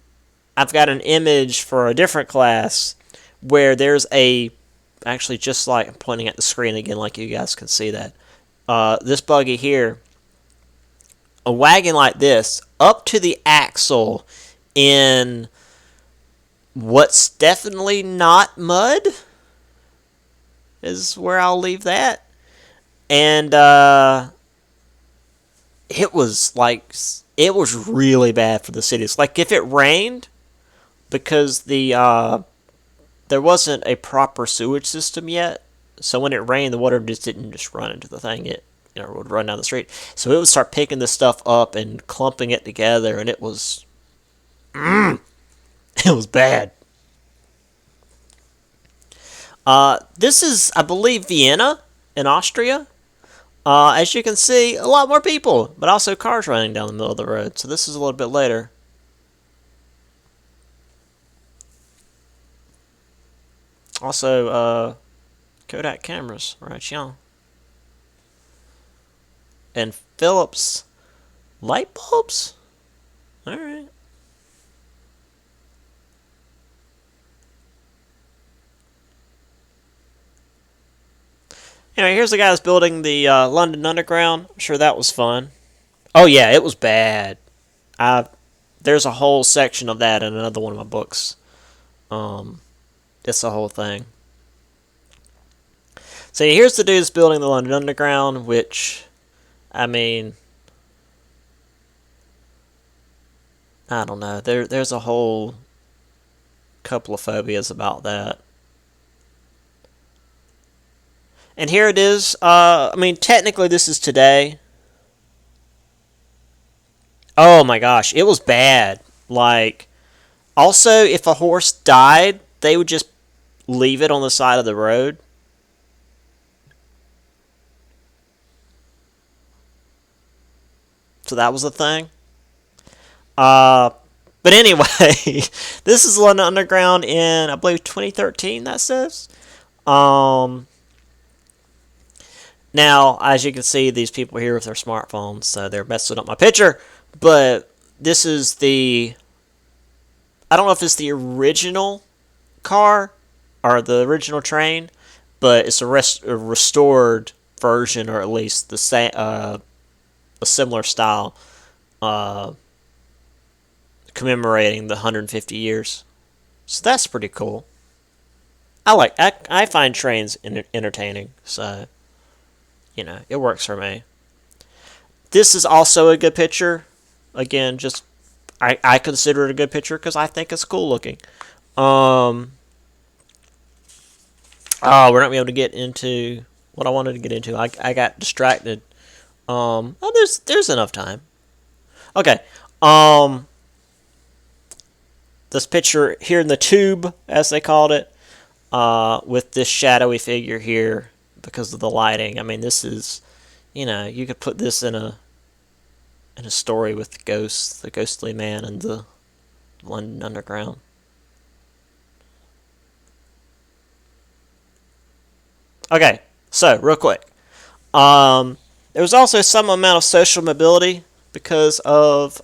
I've got an image for a different class where there's a actually just like I'm pointing at the screen again, like you guys can see that. This buggy here, a wagon like this, up to the axle in what's definitely not mud, is where I'll leave that. And it was really bad for the cities. Like if it rained, because there wasn't a proper sewage system yet, so when it rained, the water just didn't just run into the thing. It would run down the street. So it would start picking this stuff up and clumping it together, and it was it was bad. This is, I believe, Vienna in Austria. As you can see, a lot more people, but also cars running down the middle of the road. So this is a little bit later. Also, Kodak cameras, right, yeah. And Philips light bulbs? Alright. Anyway, here's the guy that's building the London Underground. I'm sure that was fun. Oh yeah, it was bad. I There's a whole section of that in another one of my books. It's the whole thing. So here's the dudes building the London Underground, which, I mean, I don't know. There's a whole couple of phobias about that. And here it is. I mean, technically this is today. Oh my gosh, it was bad. Like, also, if a horse died, they would just leave it on the side of the road. So that was a thing. Uh, but anyway, this is London Underground in, I believe, 2013, that says. Um, Now, as you can see, these people here with their smartphones, so they're messing up my picture. But this is the, I don't know if it's the original car or the original train, but it's a restored version, or at least the same, a similar style, uh, commemorating the 150 years. So that's pretty cool. I find trains entertaining, so it works for me. This is also a good picture. Again, just I consider it a good picture because I think it's cool looking. Um, oh, we're not gonna be able to get into what I wanted to get into. I got distracted. Oh, there's enough time. Okay. Um, this picture here in the tube, as they called it, with this shadowy figure here because of the lighting. I mean, this is, you could put this in a story with the ghosts, the ghostly man, and the London Underground. Okay, so real quick, there was also some amount of social mobility because of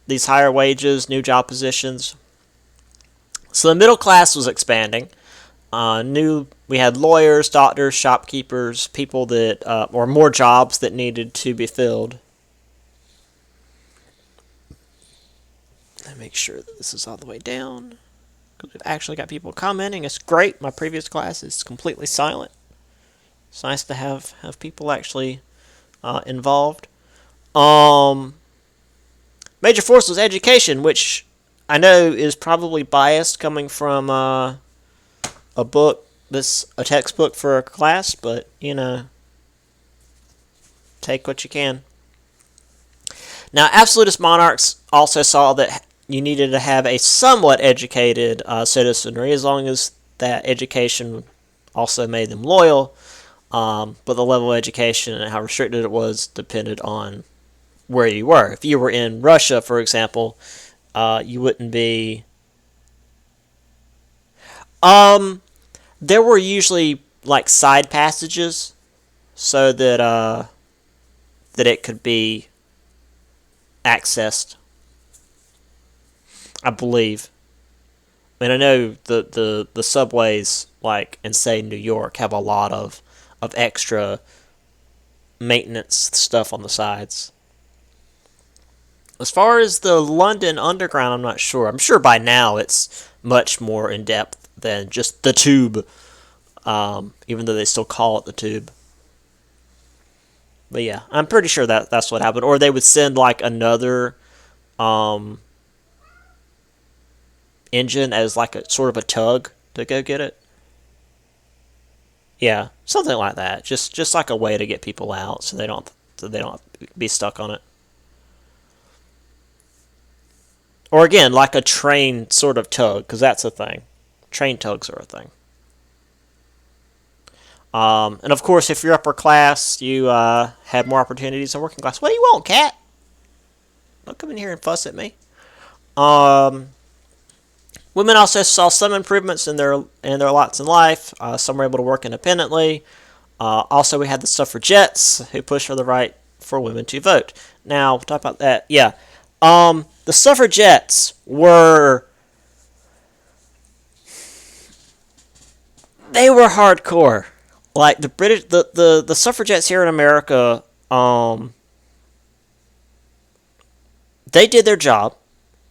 these higher wages, new job positions. So the middle class was expanding. We had lawyers, doctors, shopkeepers, people that or more jobs that needed to be filled. Let me make sure that this is all the way down. We've actually got people commenting. It's great. My previous class is completely silent. It's nice to have people actually involved. Um, Major force was education, which I know is probably biased coming from a book that's a textbook for a class, but take what you can. Now, absolutist monarchs also saw that you needed to have a somewhat educated citizenry, as long as that education also made them loyal. But the level of education and how restricted it was depended on where you were. If you were in Russia, for example, you wouldn't be. There were usually like side passages, so that it could be accessed. I believe. I mean, I know the subways, like in say New York, have a lot of extra maintenance stuff on the sides. As far as the London Underground, I'm not sure. I'm sure by now it's much more in depth than just the tube, even though they still call it the tube. But yeah, I'm pretty sure that's what happened. Or they would send like another um, engine as like a sort of a tug to go get it. Yeah, something like that. Just like a way to get people out so they don't be stuck on it. Or again, like a train sort of tug, because that's a thing. Train tugs are a thing. And of course, if you're upper class, you had more opportunities than working class. What do you want, cat? Don't come in here and fuss at me. Um, Women also saw some improvements in their lots in life. Some were able to work independently. Also, we had the suffragettes who pushed for the right for women to vote. Now, we'll talk about that. Yeah, the suffragettes were hardcore. Like the British, the suffragettes here in America, they did their job,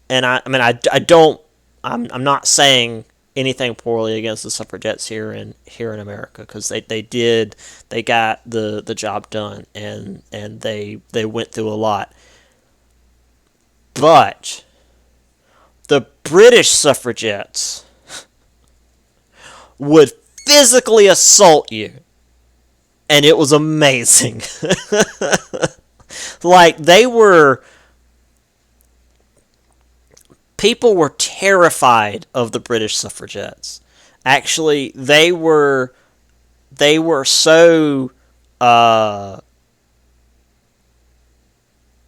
and I mean, I don't, I'm not saying anything poorly against the suffragettes here in America, because they got the job done, and they went through a lot. But the British suffragettes would physically assault you, and it was amazing. Like, people were terrified of the British suffragettes. Actually, they were so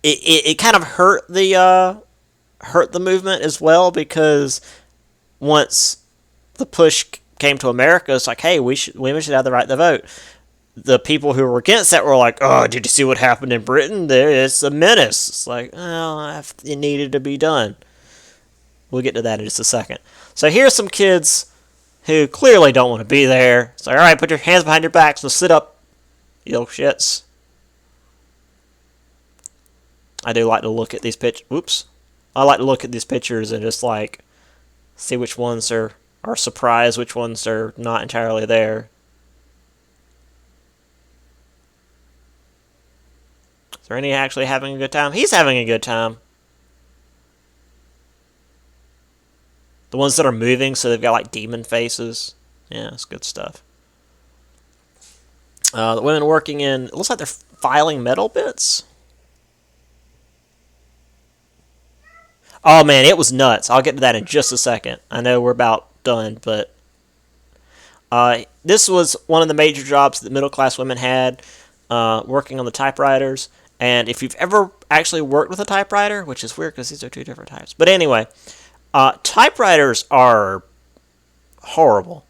it kind of hurt the movement as well, because once the push came to America, it's like, hey, women should have the right to vote. The people who were against that were like, oh, did you see what happened in Britain? It's a menace. It's like, oh, it needed to be done. We'll get to that in just a second. So here's some kids who clearly don't want to be there. It's like, all right, put your hands behind your backs and sit up, you little shits. I do like to look at these pictures. I like to look at these pictures and just like see which ones are surprised, which ones are not entirely there. Is there any actually having a good time? He's having a good time. The ones that are moving, so they've got like demon faces. Yeah, it's good stuff. The women working in, it looks like they're filing metal bits. Oh man, it was nuts. I'll get to that in just a second. I know we're about done, but this was one of the major jobs that middle class women had, working on the typewriters. And if you've ever actually worked with a typewriter, which is weird because these are two different types. But anyway, typewriters are horrible.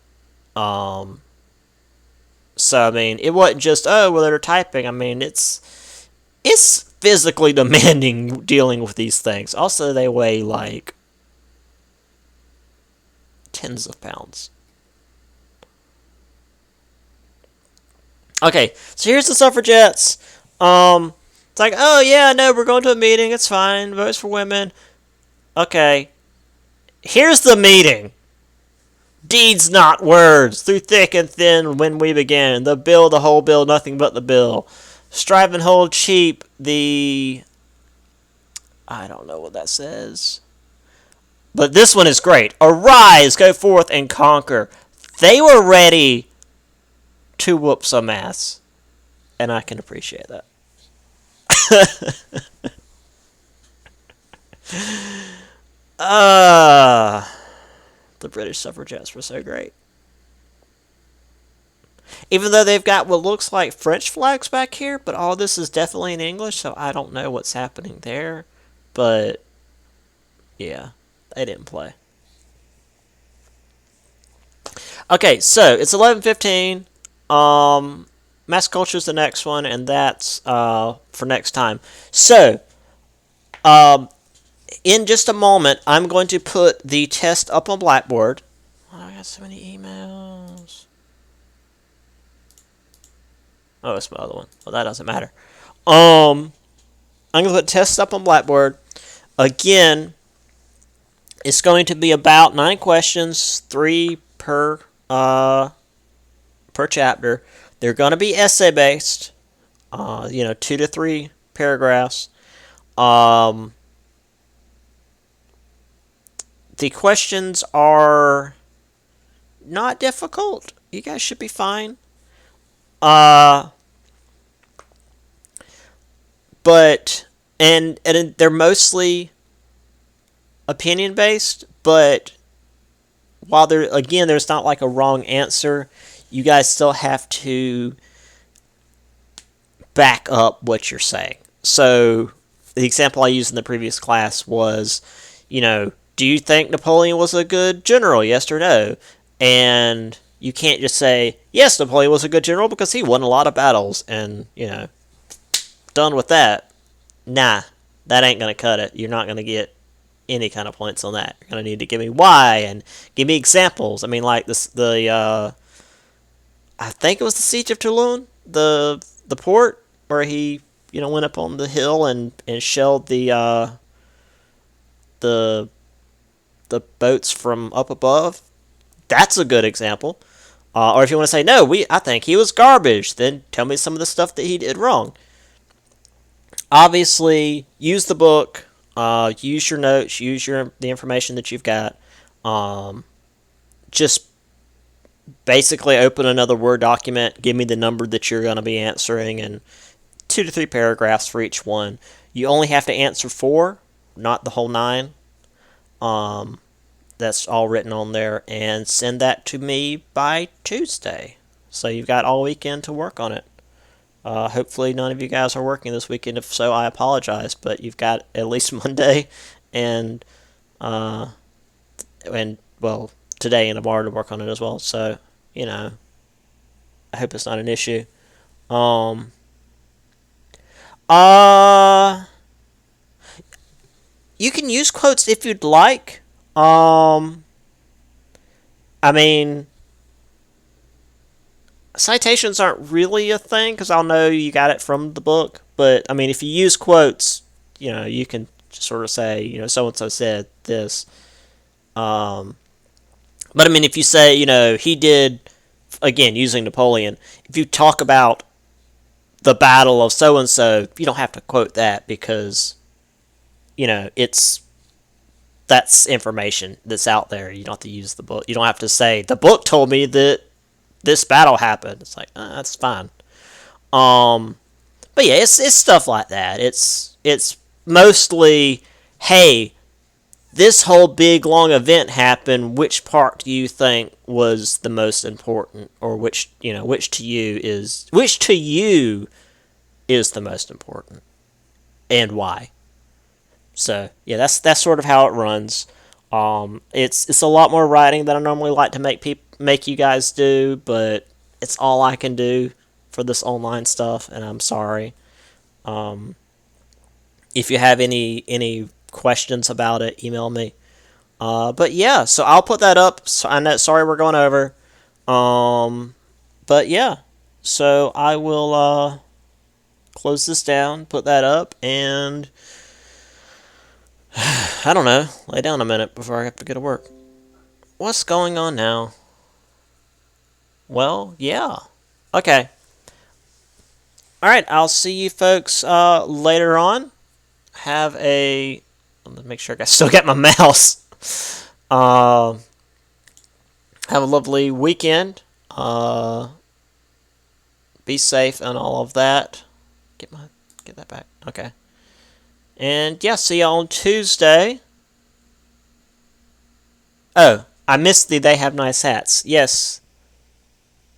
So, I mean, it wasn't just, oh, well, they're typing. I mean, it's physically demanding dealing with these things. Also, they weigh like tens of pounds. Okay, so here's the suffragettes. It's like, oh yeah, no, we're going to a meeting. It's fine. Votes for women. Okay. Here's the meeting. Deeds, not words. Through thick and thin when we begin. The bill, the whole bill, nothing but the bill. Strive and hold cheap the... I don't know what that says. But this one is great. Arise, go forth and conquer. They were ready to whoop some ass. And I can appreciate that. The British suffragettes were so great. Even though they've got what looks like French flags back here, but all this is definitely in English, so I don't know what's happening there. But, yeah, they didn't play. Okay, so it's 11:15. Mass culture is the next one, and that's for next time. So, in just a moment, I'm going to put the test up on Blackboard. Oh, I got so many emails. Oh, it's my other one. Well, that doesn't matter. I'm going to put tests up on Blackboard. Again, it's going to be about 9 questions, 3 per chapter. They're going to be essay-based, 2 to 3 paragraphs. The questions are not difficult. You guys should be fine. But they're mostly opinion-based, but while there's not like a wrong answer, you guys still have to back up what you're saying. So, the example I used in the previous class was, do you think Napoleon was a good general, yes or no? And you can't just say, yes, Napoleon was a good general because he won a lot of battles, and, done with that. Nah, that ain't going to cut it. You're not going to get any kind of points on that. You're going to need to give me why and give me examples. I mean, like I think it was the Siege of Toulon, the port where he went up on the hill and shelled the boats from up above. That's a good example. Or if you want to say, no, I think he was garbage, then tell me some of the stuff that he did wrong. Obviously, use the book, use your notes, use the information that you've got. Just basically open another Word document, give me the number that you're going to be answering, and 2 to 3 paragraphs for each one. You only have to answer 4, not the whole 9. That's all written on there, and send that to me by Tuesday. So you've got all weekend to work on it. Hopefully none of you guys are working this weekend. If so, I apologize, but you've got at least Monday and well, today and tomorrow to work on it as well. So, I hope it's not an issue. You can use quotes if you'd like. I mean, citations aren't really a thing because I'll know you got it from the book. But I mean, if you use quotes, you can just sort of say, so and so said this. But I mean, if you say, he did, again, using Napoleon, if you talk about the battle of so and so, you don't have to quote that because, that's information that's out there. You don't have to use the book. You don't have to say the book told me that this battle happened. It's like, that's fine. But yeah, it's stuff like that. It's mostly, hey, this whole big long event happened. Which part do you think was the most important, or which to you is the most important, and why? So yeah, that's sort of how it runs. It's a lot more writing than I normally like to make you guys do, but it's all I can do for this online stuff, and I'm sorry. If you have any questions about it, email me. But yeah, so I'll put that up. So I know, sorry we're going over. But yeah, so I will close this down, put that up, and I don't know, lay down a minute before I have to go to work. What's going on now? Well, yeah. Okay. Alright, I'll see you folks later on. Have a... Let me make sure I still got my mouse. Have a lovely weekend. Be safe and all of that. Get that back. Okay. And yeah, see y'all on Tuesday. Oh, I missed the They Have Nice Hats. Yes.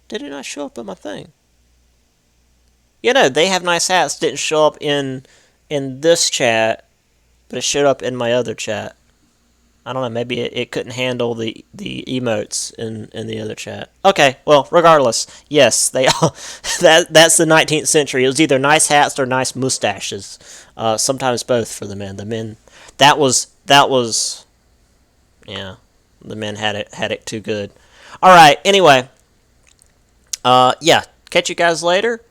Did it not show up on my thing? They Have Nice Hats didn't show up in this chat, but it showed up in my other chat. I don't know, maybe it couldn't handle the emotes in the other chat. Okay, well, regardless, yes, they all, that's the 19th century. It was either nice hats or nice mustaches. Sometimes both for the men. The men, that was yeah, the men had it too good. All right, anyway, yeah, catch you guys later.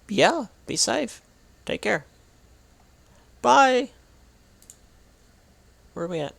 Yeah, be safe. Take care. Bye. Where are we at?